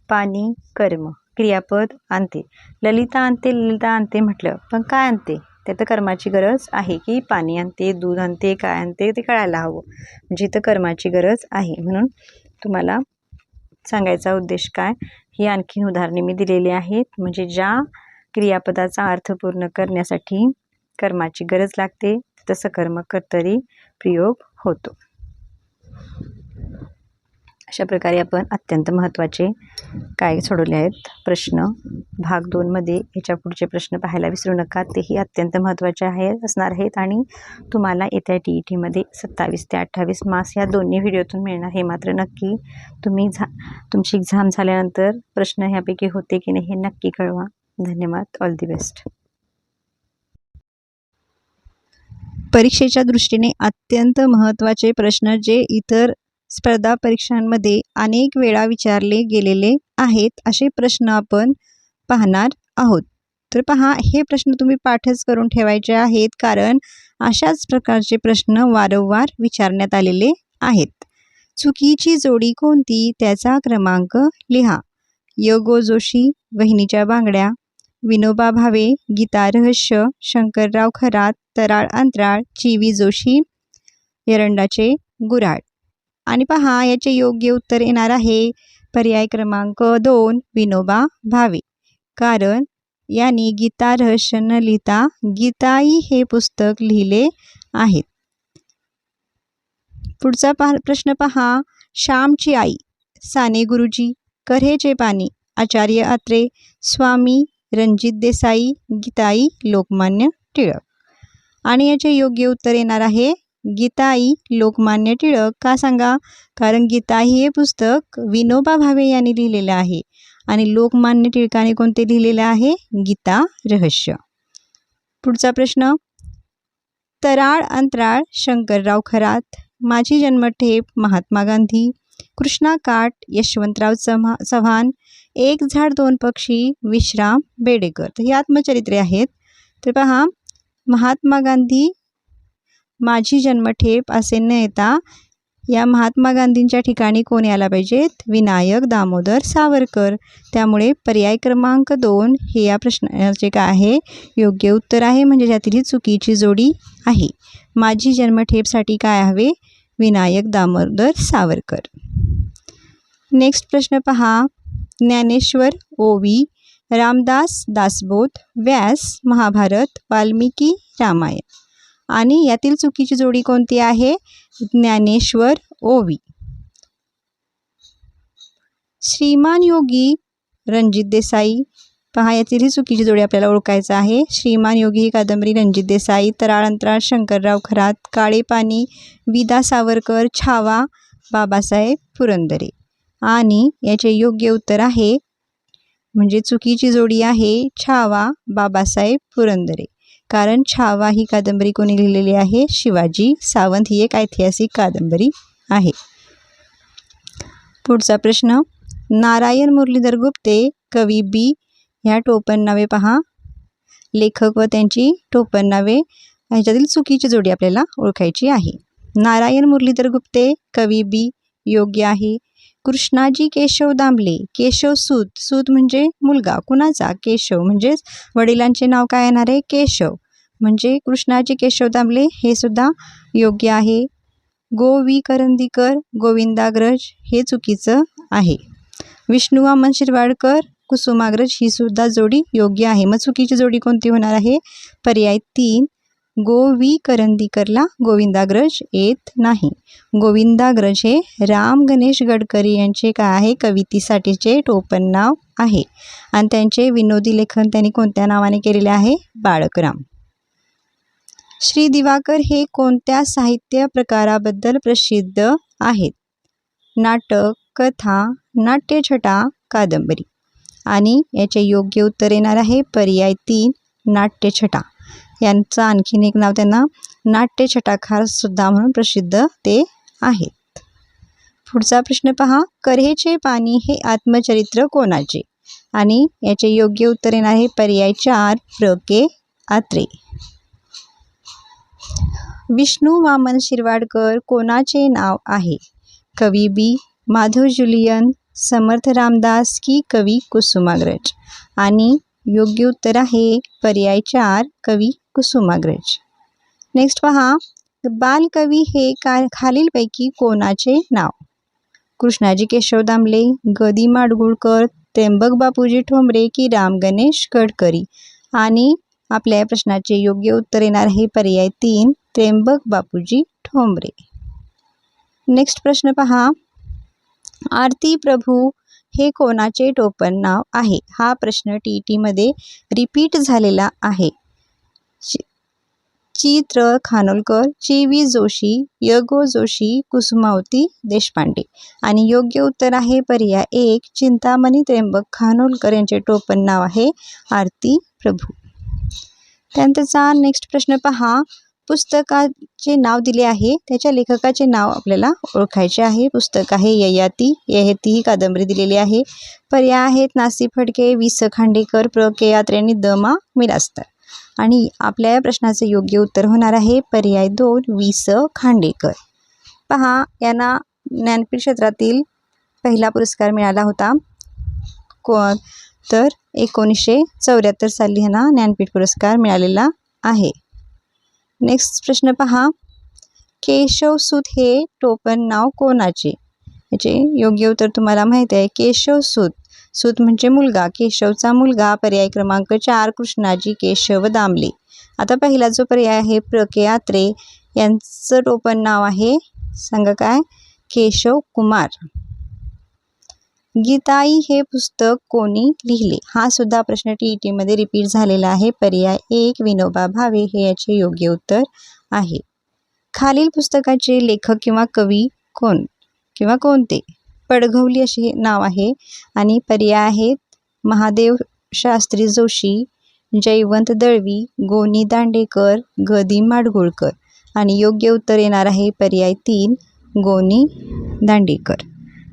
पाणी कर्म, क्रियापद आणते. ललिता आणते म्हटलं, पण काय आणते, त्यात कर्माची गरज आहे की पाणी आणते, दूध आणते, काय आणते ते कळायला हवं. म्हणजे इथं कर्माची गरज आहे. म्हणून तुम्हाला सांगायचा उद्देश काय, ही आणखीन उदाहरणे मी दिलेली आहेत. म्हणजे ज्या क्रियापदाचा अर्थ पूर्ण करण्यासाठी कर्माची गरज लागते तिथं सकर्मक कर्तरी प्रयोग होतो. अशा प्रकारे आपण अत्यंत महत्त्वाचे काय सोडवले आहेत प्रश्न. भाग 2मध्ये ह्याच्या पुढचे प्रश्न पाहायला विसरू नका, तेही अत्यंत महत्त्वाचे असणार आहेत. आणि तुम्हाला येत्या TETमध्ये 27 ते 28 मार्क्स या दोन्ही व्हिडिओतून मिळणार, हे मात्र नक्की. तुमची एक्झाम झाल्यानंतर प्रश्न ह्यापैकी होते की नाही हे नक्की कळवा. धन्यवाद. All the best. परीक्षेच्या दृष्टीने अत्यंत महत्त्वाचे प्रश्न जे इतर स्पर्धा परीक्षांमध्ये अनेक वेळा विचारले गेलेले आहेत, असे प्रश्न आपण पाहणार आहोत. तर पहा, हे प्रश्न तुम्ही पाठच करून ठेवायचे आहेत, कारण अशाच प्रकारचे प्रश्न वारंवार विचारण्यात आलेले आहेत. चुकीची जोडी कोणती, त्याचा क्रमांक लिहा. योगो जोशी, वहिनीच्या बांगड्या, विनोबा भावे, गीता रहस्य, शंकरराव खरात, तराळ अंतराळ, चिवी जोशी, एरंडाचे गुऱ्हाळ. आणि पहा, याचे योग्य उत्तर येणार आहे पर्याय क्रमांक 2, विनोबा भावे. कारण यांनी गीता रहस्य न लिहिता गीताई हे पुस्तक लिहिले आहे. पुढचा प्रश्न पहा, श्यामची आई, साने गुरुजी, कऱ्हेचे पाणी, आचार्य अत्रे, स्वामी रणजित देसाई, गीताई लोकमान्य टिळक. आणि याचे योग्य उत्तर येणार आहे गीताई लोकमान्य टिळक. का सांगा, कारण गीताई हे पुस्तक विनोबा भावे यांनी लिहिलेले आहे आणि लोकमान्य टिळकाने कोणते लिहिलेले आहे, गीता रहस्य. पुढचा प्रश्न, तराळ अंतराळ शंकरराव खरात, माझी जन्मठेप महात्मा गांधी, कृष्णा काठ यशवंतराव चव्हाण, एक झाड दोन पक्षी विश्राम बेडेकर. तर ही आत्मचरित्रे आहेत. तर पहा, महात्मा गांधी माझी जन्मठेप असे न येता या महात्मा गांधींच्या ठिकाणी कोण यायला पाहिजेत? विनायक दामोदर सावरकर. त्यामुळे पर्याय क्रमांक 2 हे या प्रश्नाचे काय आहे? योग्य उत्तर आहे. म्हणजे यातील ही चुकीची जोडी आहे. माझी जन्मठेपसाठी काय हवे? विनायक दामोदर सावरकर. नेक्स्ट प्रश्न पहा, ज्ञानेश्वर ओवी, रामदास दासबोध, व्यास महाभारत, वाल्मिकी रामायण. आणि यातील चुकीची जोडी कोणती आहे? ज्ञानेश्वर ओवी. श्रीमान योगी रणजित देसाई. पहा, यातील ही चुकीची जोडी आपल्याला ओळखायचं आहे. श्रीमान योगी ही कादंबरी रणजित देसाई, तराळ अंतराळ शंकरराव खरात, काळे पाणी विदा सावरकर, छावा बाबासाहेब पुरंदरे. आणि याचे योग्य उत्तर आहे, म्हणजे चुकीची जोडी आहे छावा बाबासाहेब पुरंदरे. कारण छावा ही कादंबरी कोणी लिहिलेली आहे? शिवाजी सावंत. ही एक ऐतिहासिक कादंबरी आहे. पुढचा प्रश्न, नारायण मुरलीधर गुप्ते, कवी बी ह्या टोपण नावे पहा. लेखक व त्यांची टोपण नावे. ह्याच्यातील चुकीची जोडी आपल्याला ओळखायची आहे. नारायण मुरलीधर गुप्ते, कवी बी योग्य आहे. कृष्णाजी केशव दामले, केशव सूत. सूत म्हणजे मुलगा. कुणाचा? केशव. म्हणजेच वडिलांचे नाव काय येणार आहे? केशव. म्हणजे कृष्णाजी केशव दामले हे सुद्धा योग्य आहे. गो वी करंदीकर, गोविंदाग्रज हे चुकीचं आहे. विष्णू वामन शिरवाडकर, कुसुमाग्रज ही सुद्धा जोडी योग्य आहे. मग चुकीची जोडी कोणती होणार आहे? पर्याय 3, गो वी करंदीकरला गोविंदाग्रज येत नाही. गोविंदाग्रज हे राम गणेश गडकरी यांचे काय आहे? कवितेसाठीचे टोपण नाव आहे. आणि त्यांचे विनोदी लेखन त्यांनी कोणत्या नावाने केलेले आहे? बाळकराम. श्री दिवाकर हे कोणत्या साहित्य प्रकाराबद्दल प्रसिद्ध आहेत? नाटक, कथा, नाट्यछटा, कादंबरी. आणि याचे योग्य उत्तर येणार आहे पर्याय 3, नाट्यछटा. यांचं आणखीन एक नाव त्यांना नाट्यछटाकार सुद्धा म्हणून प्रसिद्ध ते आहेत. पुढचा प्रश्न पहा, कऱ्हेचे पाणी हे आत्मचरित्र कोणाचे? आणि याचे योग्य उत्तर येणार आहे पर्याय 4, प्र के आत्रे. विष्णू वामन शिरवाडकर कोणाचे नाव आहे? कवी बी, माधव जुलियन, समर्थ रामदास की कवी कुसुमाग्रज. आणि योग्य उत्तर आहे पर्याय 4, कवी कुसुमाग्रज. नेक्स्ट पहा, बालकवी हे खालीलपैकी कोणाचे नाव? कृष्णाजी केशव दामले, ग दी माडगुळकर, त्र्यंबक बापूजी ठोंबरे की राम गणेश गडकरी. आणि आपल्या या प्रश्नाचे योग्य उत्तर येणार आहे पर्याय 3, त्र्यंबक बापूजी ठोंबरे. नेक्स्ट प्रश्न पहा, आरती प्रभू हे कोणाचे टोपण नाव आहे? हा प्रश्न TET मध्ये रिपीट झालेला आहे. चित्र खानोलकर, ची जोशी, यगो जोशी, कुसुमावती देशपांडे. आणि योग्य उत्तर आहे पर्याय 1, चिंतामणी त्र्यंबक खानोलकर यांचे टोपण नाव आहे आरती प्रभू. त्यानंतरचा नेक्स्ट प्रश्न पहा, पुस्तकाचे नाव दिले आहे, त्याच्या लेखकाचे नाव आपल्याला ओळखायचे आहे. पुस्तक आहे ययाती. ययाती ही कादंबरी दिलेली आहे. पर्याय आहेत नासी फडके, वि स खांडेकर, प्र के आत्रे आणि द मा मिरासदार. आणि आपल्या या प्रश्नाचे योग्य उत्तर होणार आहे पर्याय 2, वि स खांडेकर. पहा, यांना ज्ञानपीठ क्षेत्रातील पहिला पुरस्कार मिळाला होता. तर 1974 साली यांना ज्ञानपीठ पुरस्कार मिळालेला आहे. नेक्स्ट प्रश्न पहा, केशव सूत हे टोपण नाव कोणाचे? याचे योग्य उत्तर तुम्हाला माहिती आहे. केशव सूत. सूत म्हणजे मुलगा. केशवचा मुलगा. पर्याय क्रमांक 4, कृष्णाजी केशव दामले. आता पहिला जो पर्याय आहे प्र के आत्रे यांचं टोपण नाव आहे, सांगा काय? केशव कुमार. गीताई हे पुस्तक कोणी लिहिले? हा सुद्धा प्रश्न TET मध्ये रिपीट झालेला आहे. पर्याय 1, विनोबा भावे हे याचे योग्य उत्तर आहे. खालील पुस्तकाचे लेखक किंवा कवी कोण किंवा कोणते? पडघवली असे नाव आहे. आणि पर्याय आहेत महादेव शास्त्री जोशी, जयवंत दळवी, गोनी दांडेकर, गदी माडगुळकर. आणि योग्य उत्तर येणार आहे पर्याय 3 गोनी दांडेकर.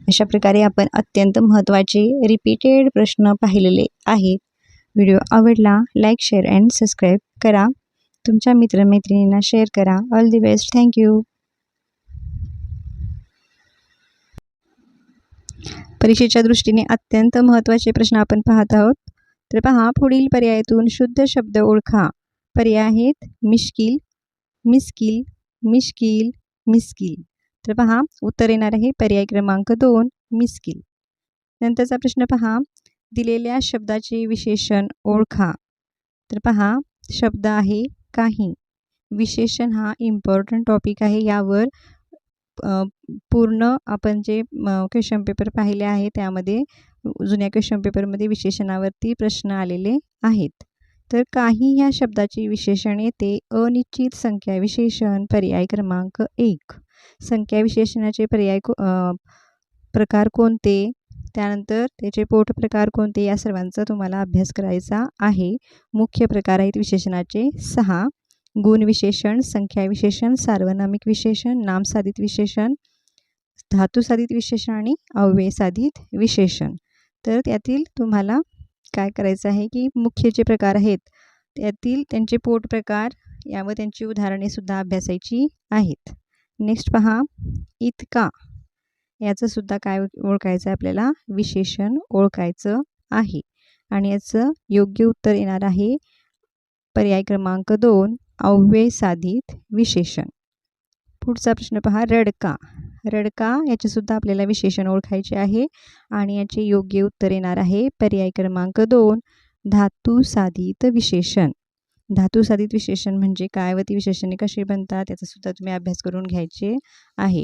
अशा प्रकारे आपण अत्यंत महत्त्वाचे रिपीटेड प्रश्न पाहिलेले आहेत. व्हिडिओ आवडला लाईक, शेअर अँड सबस्क्राईब करा. तुमच्या मित्रमैत्रिणींना शेअर करा. All the best. थँक्यू. परीक्षेच्या दृष्टीने अत्यंत महत्त्वाचे प्रश्न आपण पाहत आहोत. तर पहा, पुढील पर्यायातून शुद्ध शब्द ओळखा. पर्याय आहेत मिश्किल, मिस्किल, मिश्किल, मिस्किल. तर पहा, उत्तर येणार आहे पर्याय क्रमांक 2 मिस्किल. नंतरचा प्रश्न पहा, दिलेल्या शब्दाचे विशेषण ओळखा. तर पहा, शब्द आहे काही. विशेषण हा इम्पॉर्टंट टॉपिक आहे. यावर पूर्ण आपण जे क्वेश्चन पेपर पाहिले आहे त्यामध्ये जुन्या क्वेश्चन पेपरमध्ये विशेषणावरती प्रश्न आलेले आहेत. तर काही ह्या शब्दाचे विशेषण येते अनिश्चित संख्या विशेषण पर्याय क्रमांक 1. संख्या विशेषणाचे पर्याय प्रकार कोणते, त्यानंतर त्याचे पोट प्रकार कोणते, या सर्वांचा तुम्हाला अभ्यास करायचा आहे. मुख्य प्रकार आहेत विशेषणाचे 6. गुण विशेषण, संख्या विशेषण, सार्वनामिक विशेषण, नामसाधित विशेषण, धातुसाधित विशेषण आणि अव्ययसाधित विशेषण. तर त्यातील तुम्हाला काय करायचं आहे की मुख्य जे प्रकार आहेत त्यातील त्यांचे पोट प्रकार यावर त्यांची उदाहरणे सुद्धा अभ्यासायची आहेत. नेक्स्ट पहा, इतका याचं सुद्धा काय ओळखायचं आहे आपल्याला, विशेषण ओळखायचं आहे. आणि याचं योग्य उत्तर येणार आहे पर्याय क्रमांक 2 अव्ययसाधित विशेषण. पुढचा प्रश्न पहा, रडका. रडका याचे सुद्धा आपल्याला विशेषण ओळखायचे आहे आणि याचे योग्य उत्तर येणार आहे पर्याय क्रमांक 2 धातुसाधित विशेषण. धातुसाधित विशेषण म्हणजे काय व ती विशेषणे कशी बनतात याचा सुद्धा तुम्ही अभ्यास करून घ्यायचे आहे.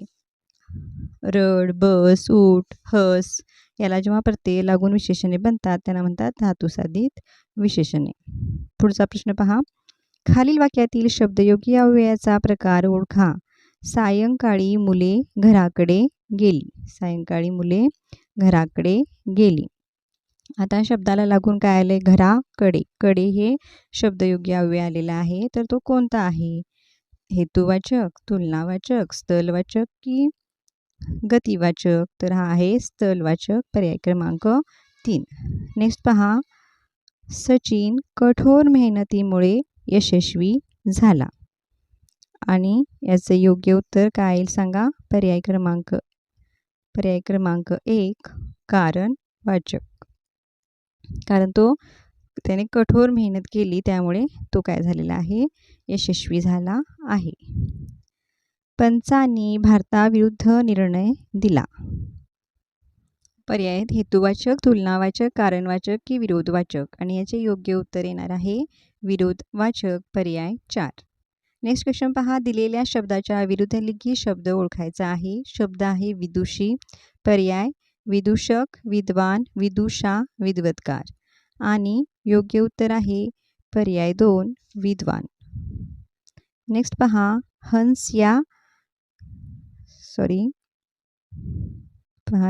रड, बस, उठ, हस याला जेव्हा प्रत्यय लागून विशेषणे बनतात त्यांना म्हणतात धातुसाधित विशेषणे. पुढचा प्रश्न पहा, खालील वाक्यातील शब्दयोगी अव्ययाचा प्रकार ओळखा. सायंकाळी मुले घराकडे गेली. सायंकाळी मुले घराकडे गेली. आता शब्दाला लागून काय आले, घराकडे. कडे हे शब्दयोगी अव्यय आलेला आहे. तर तो कोणता आहे, हेतुवाचक, तुलनावाचक, स्थलवाचक की गतिवाचक? तर हा आहे स्थलवाचक पर्याय क्रमांक 3. नेक्स्ट पहा, सचिन कठोर मेहनतीमुळे यशस्वी झाला. आणि याचे योग्य उत्तर काय येईल सांगा, पर्याय क्रमांक 1 कारणवाचक. कारण त्याने कठोर मेहनत केली त्यामुळे तो काय झालेला आहे, यशस्वी झाला आहे. पंचांनी भारताविरुद्ध निर्णय दिला. पर्याय हेतुवाचक, तुलनावाचक, कारणवाचक की विरोधवाचक? आणि याचे योग्य उत्तर येणार आहे विरोधवाचक पर्याय 4. नेक्स्ट क्वेश्चन पहा, दिलेल्या शब्दाच्या विरुद्धलिंगी शब्द ओळखायचा आहे. शब्द आहे विदुषी. पर्याय विदूषक, विद्वान, विदुषा, विद्वत्कार. आणि योग्य उत्तर आहे पर्याय 2 विद्वान. नेक्स्ट पहा,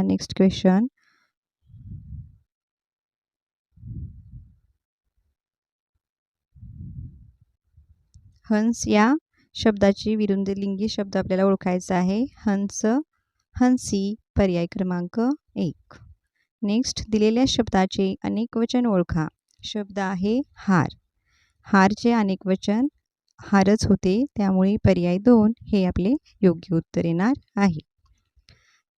नेक्स्ट क्वेश्चन. हंस या शब्दाची विरुद्धलिंगी शब्द आपल्याला ओळखायचा आहे. हंस, हंसी पर्याय क्रमांक 1. नेक्स्ट, दिलेल्या शब्दाचे अनेकवचन ओळखा. शब्द आहे हार. हारचे अनेकवचन हारच होते त्यामुळे पर्याय 2 हे आपले योग्य उत्तर येणार आहे.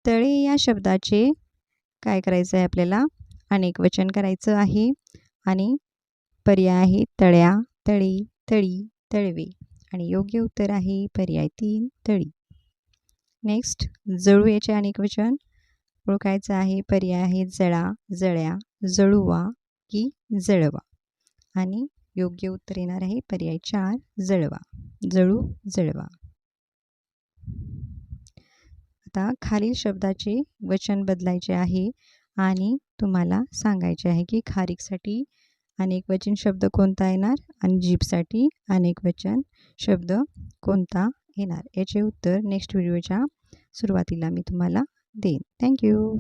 तळे या शब्दाचे काय करायचं आहे आपल्याला, अनेकवचन करायचं आहे. आणि पर्याय आहे तळ्या, तळी, तळी, तळवे. आणि योग्य उत्तर आहे पर्याय 3 तळी. नेक्स्ट, जळू याचे अनेकवचन ओळखायचं आहे. पर्याय आहे जळा, जळ्या, जळुवा की जळवा. आणि योग्य उत्तर येणार आहे पर्याय 4 जळवा, जळू, जळवा. आता खालील शब्दाचे वचन बदलायचे आहे आणि तुम्हाला सांगायचे आहे की खारीकसाठी अनेकवचन शब्द कोणता येणार आणि जीभसाठी अनेकवचन शब्द कोणता येणार. याचे उत्तर नेक्स्ट व्हिडिओच्या सुरुवातीला मी तुम्हाला देईन. थँक्यू.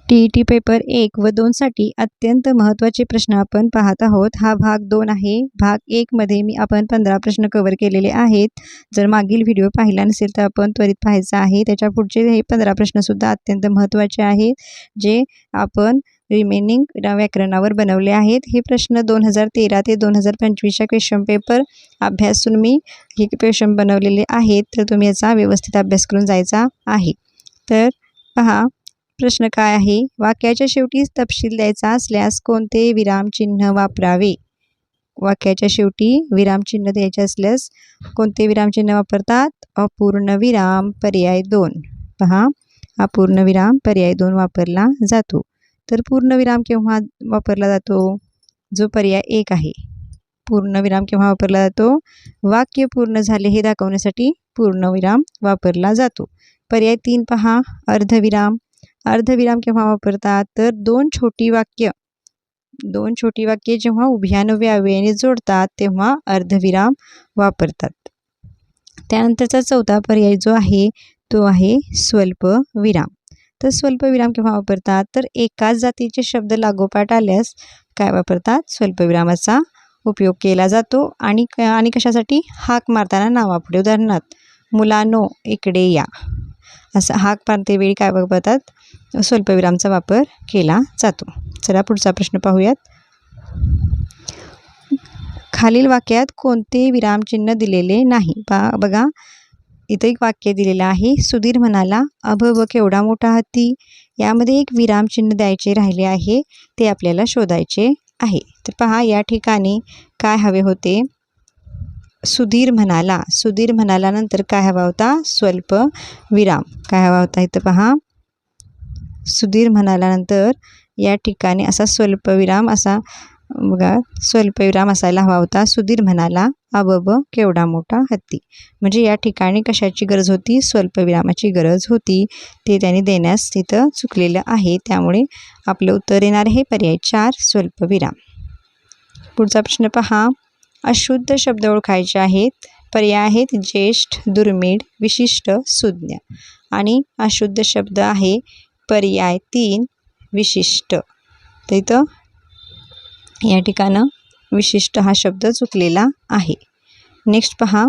TET पेपर 1 व 2 साठी अत्यंत महत्त्वाचे प्रश्न आपण पाहत आहोत. हा भाग 2 आहे. भाग 1 मध्ये आपण 15 प्रश्न कव्हर केलेले आहेत. जर मागील व्हिडिओ पाहिला नसेल तर आपण त्वरित पाहायचा आहे. त्याच्या पुढचे हे 15 प्रश्नसुद्धा अत्यंत महत्त्वाचे आहेत, जे आपण रिमेनिंग व्याकरणावर बनवले आहेत. हे प्रश्न 2013 ते 2025च्या क्वेश्चन पेपर अभ्यासून मी हे क्वेश्चन बनवलेले आहेत, तर तुम्ही याचा व्यवस्थित अभ्यास करून जायचा आहे. तर पहा प्रश्न काय आहे. वाक्याच्या शेवटी तपशील द्यायचा असल्यास कोणते विरामचिन्ह वापरावे? वाक्याच्या शेवटी विरामचिन्ह द्यायचे असल्यास कोणते विरामचिन्ह वापरतात? अपूर्ण विराम पर्याय 2. पहा, अपूर्ण विराम पर्याय 2 वापरला जातो. तर पूर्ण विराम केव्हा वापरला जातो? जो पर्याय 1 आहे. पूर्ण विराम केव्हा वापरला जातो? वाक्य पूर्ण झाले हे दाखवण्यासाठी पूर्ण विराम वापरला जातो. पर्याय 3 पहा, अर्धविराम. अर्धविराम केव्हा वापरतात? तर दोन छोटी वाक्ये जेव्हा उभ्यानुव्य अव्ययाने जोडतात तेव्हा अर्धविराम वापरतात. त्यानंतरचा चौथा पर्याय जो आहे तो आहे स्वल्पविराम. तर स्वल्पविराम केव्हा वापरतात? तर एकाच जातीचे शब्द लागोपाठ आल्यास काय वापरतात? स्वल्पविरामाचा उपयोग केला जातो. आणि कशासाठी? हाक मारताना नावापुढे. उदाहरणार्थ, मुलांनो इकडे या, असं हाक मारते वेळी काय वापरतात? स्वल्पविरामचा वापर केला जातो. चला पुढचा प्रश्न पाहूयात. खालील वाक्यात कोणते विरामचिन्ह दिलेले नाही? बघा, इथं एक वाक्य दिलेलं आहे. सुधीर म्हणाला, अभव केवढा मोठा हत्ती. यामध्ये एक विरामचिन्ह द्यायचे राहिले आहे, ते आपल्याला शोधायचे आहे. तर पहा, या ठिकाणी काय हवे होते? सुधीर म्हणाला. सुधीर म्हणाला नंतर काय हवा होता? स्वल्प विराम. काय हवा होता? इथं पहा, सुधीर म्हणाल्यानंतर या ठिकाणी असा स्वल्पविराम असा बघा स्वल्पविराम असायला हवा होता. सुधीर म्हणाला, अबब केवढा मोठा हत्ती. म्हणजे या ठिकाणी कशाची गरज होती? स्वल्पविरामाची गरज होती. ते त्यांनी देण्यास तिथं चुकलेलं आहे. त्यामुळे आपलं उत्तर येणार आहे पर्याय 4 स्वल्पविराम. पुढचा प्रश्न पहा. अशुद्ध शब्द ओळखायचे आहेत. पर्याय आहेत ज्येष्ठ, दुर्मिळ, विशिष्ट, सुज्ञ. आणि अशुद्ध शब्द आहे पर्याय 3 विशिष्ट. तर इथं या ठिकाणं विशिष्ट हा शब्द चुकलेला आहे. नेक्स्ट पहा,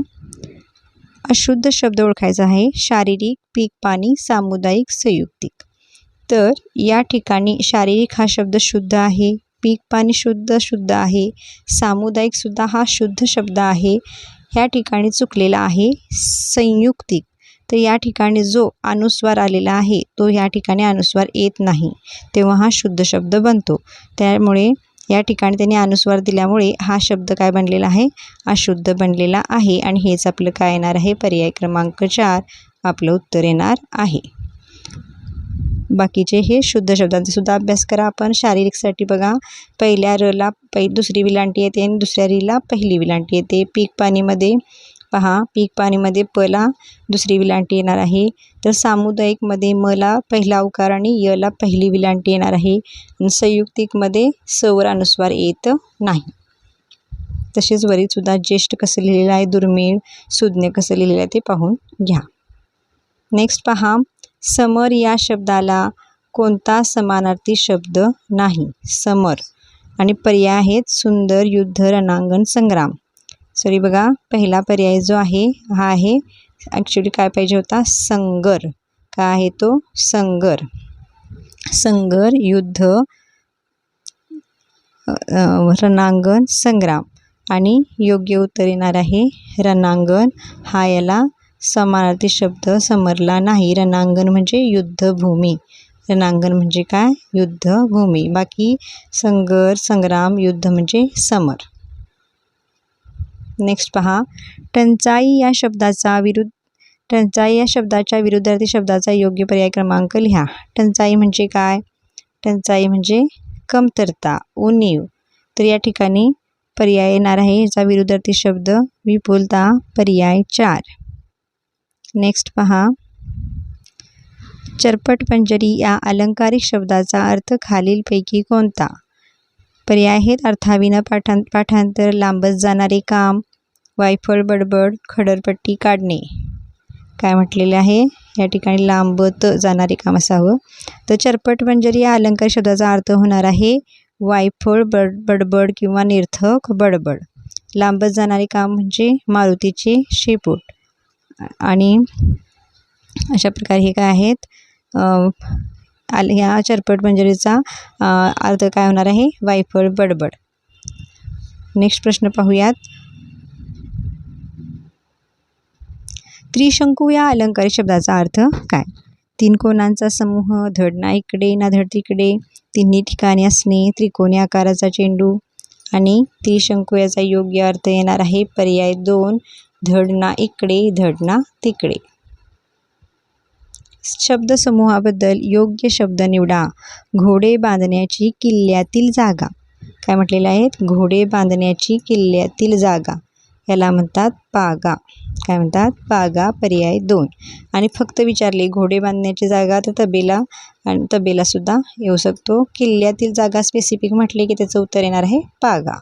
अशुद्ध शब्द ओळखायचा आहे. शारीरिक, पीक पाणी, सामुदायिक, संयुक्तिक. तर या ठिकाणी शारीरिक हा शब्द शुद्ध आहे, पीक पाणी शुद्ध आहे, सामुदायिक सुद्धा हा शुद्ध शब्द आहे. ह्या ठिकाणी चुकलेला आहे संयुक्तिक. तर या ठिकाणी जो अनुस्वार आलेला आहे तो या ठिकाणी अनुस्वार येत नाही, तेव्हा हा शुद्ध शब्द बनतो. त्यामुळे या ठिकाणी त्यांनी अनुस्वार दिल्यामुळे हा शब्द काय बनलेला आहे? अशुद्ध बनलेला आहे. आणि हेच आपलं काय येणार आहे? पर्याय क्रमांक 4 आपलं उत्तर येणार आहे. बाकीचे हे शुद्ध शब्दांचा सुद्धा अभ्यास करा आपण. शारीरिकसाठी बघा, पहिल्या रला दुसरी विलांटी येते आणि दुसऱ्या रीला पहिली विलांटी येते. पीक पाणीमध्ये पहा, पीक पाणीमध्ये पला दुसरी विलांटी येणार आहे. तर सामुदायिकमध्ये मला पहिला उकार आणि यला पहिली विलांटी येणार आहे. आणि संयुक्तिकमध्ये सवर अनुस्वार येत नाही. तसेच वरील सुद्धा ज्येष्ठ कसं लिहिलेलं आहे, दुर्मिळ, सुज्ञ कसं लिहिलेलं आहे ते पाहून घ्या. नेक्स्ट पहा, समर या शब्दाला कोणता समानार्थी शब्द नाही? समर. आणि पर्याय आहेत सुंदर, युद्ध, रणांगण, संग्राम. सॉरी बघा, पहिला पर्याय जो आहे हा आहे ॲक्च्युली काय पाहिजे होता? संगर. काय आहे तो? संगर. संगर, युद्ध, रणांगण, संग्राम. आणि योग्य उत्तर येणार आहे रणांगण. हा याला समानार्थी शब्द समरला नाही. रणांगण म्हणजे युद्धभूमी. रणांगण म्हणजे काय? युद्धभूमी. बाकी संघर्ष, संग्राम, युद्ध म्हणजे समर. नेक्स्ट पहा, टंचाई या शब्दाच्या विरुद्धार्थी शब्दाचा योग्य पर्याय क्रमांक लिहा. टंचाई म्हणजे काय? टंचाई म्हणजे कमतरता, उणीव. तर या ठिकाणी पर्याय येणार आहे याचा विरुद्धार्थी शब्द विपुलता, पर्याय 4. नेक्स्ट पहा, चरपटपंजरी या अलंकारिक शब्दाचा अर्थ खालीलपैकी कोणता? पर्याय आहेत अर्थाविना पाठांतर, लांबत जाणारे काम, वायफळ बडबड, खडरपट्टी काढणे. काय म्हटलेले आहे, या ठिकाणी लांबत जाणारे काम असावं. तर चरपट-बंजर या अलंकार शब्दाचा अर्थ होणार आहे वायफळ, बडबड किंवा निरर्थक बडबड. लांबत जाणारे काम म्हणजे मारुतीचे शेपूट. आणि अशा प्रकारे हे काय आहेत, ह्या चरपट-बंजरीचा अर्थ काय होणार आहे, वायफळ बडबड. नेक्स्ट प्रश्न पाहूयात. त्रिशंकू या अलंकारी शब्दाचा अर्थ काय? 3 कोणांचा समूह, धड ना इकडे ना धड तिकडे, तिन्ही ठिकाणी असणे, त्रिकोणी आकाराचा चेंडू. आणि त्रिशंकू याचा योग्य अर्थ येणार आहे पर्याय 2, धड ना इकडे धड ना तिकडे. शब्दसमूहाबद्दल योग्य शब्द निवडा. घोडे बांधण्याची किल्ल्यातील जागा. काय म्हटलेलं आहे, घोडे बांधण्याची किल्ल्यातील जागा, याला म्हणतात पागा. काय म्हणतात, पागा. पर्याय 2. आणि फक्त विचारले घोडे बांधण्याची जागा तर तबेला, आणि तबेलासुद्धा येऊ शकतो. किल्ल्यातील जागा स्पेसिफिक म्हटले की त्याचं उत्तर येणार आहे पागा.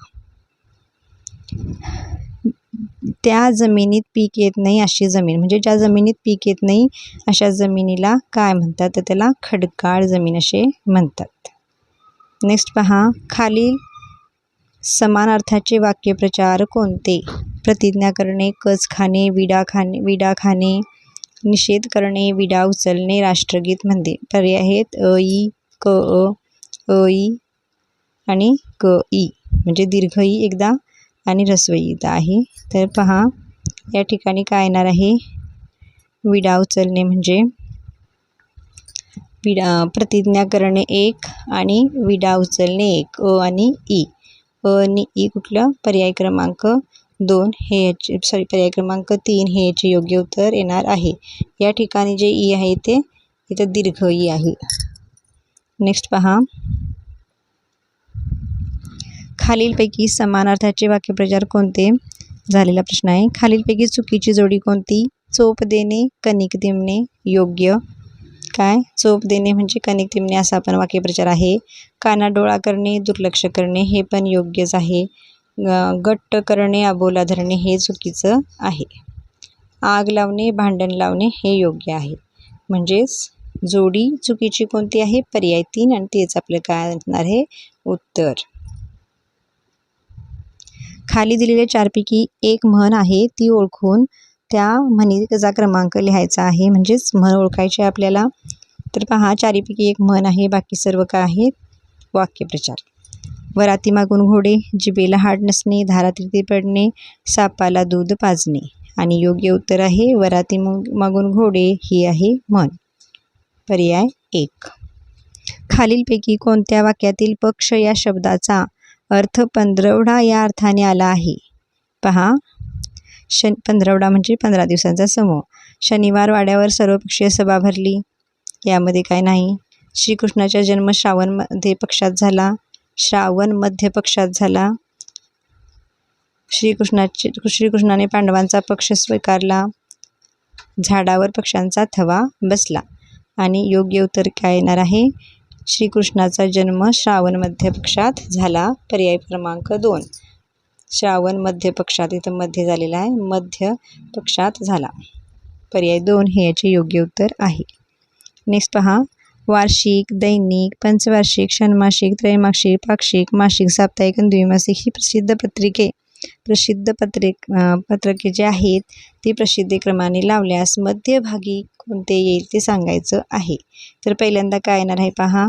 त्या जमिनीत पीक येत नाही अशी जमीन, म्हणजे ज्या जमिनीत पीक येत नाही अशा जमिनीला काय म्हणतात, तर त्याला खडकाळ जमीन असे म्हणतात. नेक्स्ट पहा. खालील समान अर्थाचे वाक्यप्रचार कोणते? प्रतिज्ञा करणे, कच खाणे, विडा खाणे, निषेध करणे, विडा उचलणे, राष्ट्रगीत म्हणते. पर्याय आहेत अ, ई, क, अ, ई आणि क, ई, म्हणजे दीर्घ ई एकदा आणि ऱ्हस्व ई आहे. तर पहा, या ठिकाणी काय येणार आहे, विडा उचलणे म्हणजे प्रतिज्ञा करणे 1 आणि विडा उचलणे 1, अ आणि ई. अ आणि ई कुठलं, पर्याय क्रमांक 2 हे याचे, पर्याय क्रमांक 3 हे याचे योग्य उत्तर येणार आहे. या ठिकाणी जे ई आहे ते इथं दीर्घ ई आहे. नेक्स्ट पहा. खालीलपैकी समान अर्थाचे वाक्यप्रचार कोणते? झालेला प्रश्न आहे. खालीलपैकी चुकीची जोडी कोणती? चोप देणे, कणिक तिंबणे. योग्य काय, चोप देणे म्हणजे कणिक तिंबणे असा पण वाक्यप्रचार आहे. कानाडोळा करणे, दुर्लक्ष करणे हे पण योग्यच आहे. गट्ट करणे, अबोला धरणे हे चुकीचं आहे. आग लावणे, भांडण लावणे हे योग्य आहे. म्हणजेच जोडी चुकीची कोणती आहे, पर्याय 3, आणि तेच आपलं काय असणार आहे उत्तर. खाली दिलेल्या 4 पैकी एक म्हण आहे, ती ओळखून त्या म्हणीचा क्रमांक लिहायचा आहे. म्हणजेच म्हण ओळखायची आपल्याला. तर पहा, 4 पैकी एक म्हण आहे, बाकी सर्व काय आहेत वाक्यप्रचार. वराती मागून घोडे, जिभेला हाड नसणे, धारातीर्थी पडणे, सापाला दूध पाजणे. आणि योग्य उत्तर आहे वराती मागून घोडे ही आहे म्हण. पर्याय 1. खालीलपैकी कोणत्या वाक्यातील पक्ष या शब्दाचा अर्थ पंधरवडा या अर्थाने आला आहे? पहा, पंधरवडा म्हणजे 15 दिवसांचा समूह. शनिवार वाड्यावर सर्वपक्षीय सभा भरली, यामध्ये काय नाही. श्रीकृष्णाचा जन्म श्रावण मध्य पक्षात झाला. श्रीकृष्णाने पांडवांचा पक्ष स्वीकारला. झाडावर पक्ष्यांचा थवा बसला. आणि योग्य उत्तर काय येणार आहे, श्रीकृष्णाचा जन्म श्रावण मध्य पक्षात झाला. पर्याय क्रमांक 2. श्रावण मध्य पक्षात, इथं मध्य झालेला आहे, मध्य पक्षात झाला. पर्याय 2 हे याचे योग्य उत्तर आहे. नेक्स्ट पहा. वार्षिक, दैनिक, पंचवार्षिक, षण्मासिक, त्रैमासिक, पाक्षिक, मासिक, साप्ताहिक आणि द्विमासिक ही प्रसिद्ध पत्रके जे आहेत ती प्रसिद्धीक्रमाने लावल्यास मध्यभागी कोणते येईल ते सांगायचं आहे. तर पहिल्यांदा काय येणार आहे पहा,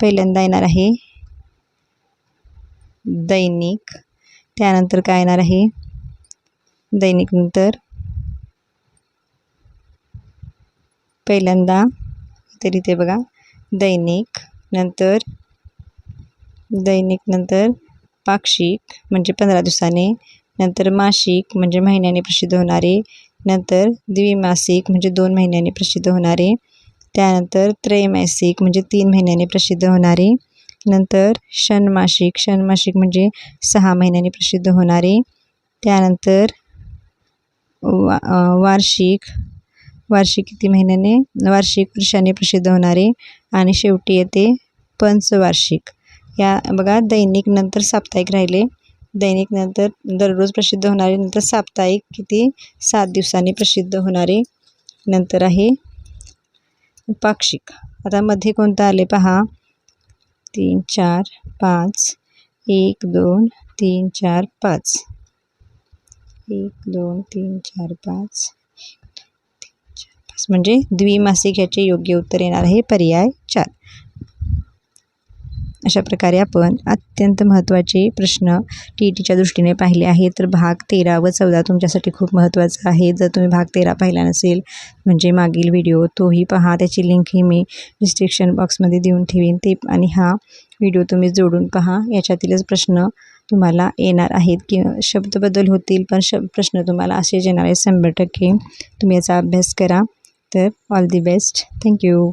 पहिल्यांदा येणार आहे दैनिक. त्यानंतर काय येणार आहे, दैनिक नंतर पहिल्यांदा तरी ते बघा दैनिक नंतर पाक्षिक म्हणजे 15 दिवसाने, नंतर मासिक म्हणजे महिन्याने प्रसिद्ध होणारे, नंतर द्विमासिक म्हणजे 2 महिन्याने प्रसिद्ध होणारे, त्यानंतर त्रैमासिक म्हणजे 3 महिन्याने प्रसिद्ध होणारे, नंतर षण्मासिक म्हणजे 6 महिन्याने प्रसिद्ध होणारे, त्यानंतर वार्षिक किती महिन्याने, वार्षिक वर्षाने प्रसिद्ध होणारे, आणि शेवटी येते पंचवार्षिक. या बघा दैनिक नंतर साप्ताहिक राहिले, दैनिक नंतर दररोज प्रसिद्ध होणारे, नंतर साप्ताहिक किती 7 दिवसांनी प्रसिद्ध होणारे, नंतर आहे पाक्षिक. आता मध्ये कोणतं आले पहा, 3 4 5, 1 2 3 4 5, 1 2 3 4 5, म्हणजे द्विमासिक ह्याचे योग्य उत्तर येणार आहे पर्याय 4. अशा प्रकारे आपण अत्यंत महत्त्वाचे प्रश्न TETच्या दृष्टीने पाहिले आहेत. तर भाग 13 व 14 तुमच्यासाठी खूप महत्त्वाचा आहे. जर तुम्ही भाग 13 पाहिला नसेल म्हणजे मागील व्हिडिओ तोही पहा, त्याची लिंकही मी डिस्क्रिप्शन बॉक्समध्ये देऊन ठेवीन ते, आणि हा व्हिडिओ तुम्ही जोडून पहा. याच्यातीलच प्रश्न तुम्हाला येणार आहेत की शब्द बदल होतील, पण प्रश्न तुम्हाला असेच येणार आहे 100%. तुम्ही याचा अभ्यास करा. तर ऑल दी बेस्ट. थँक्यू.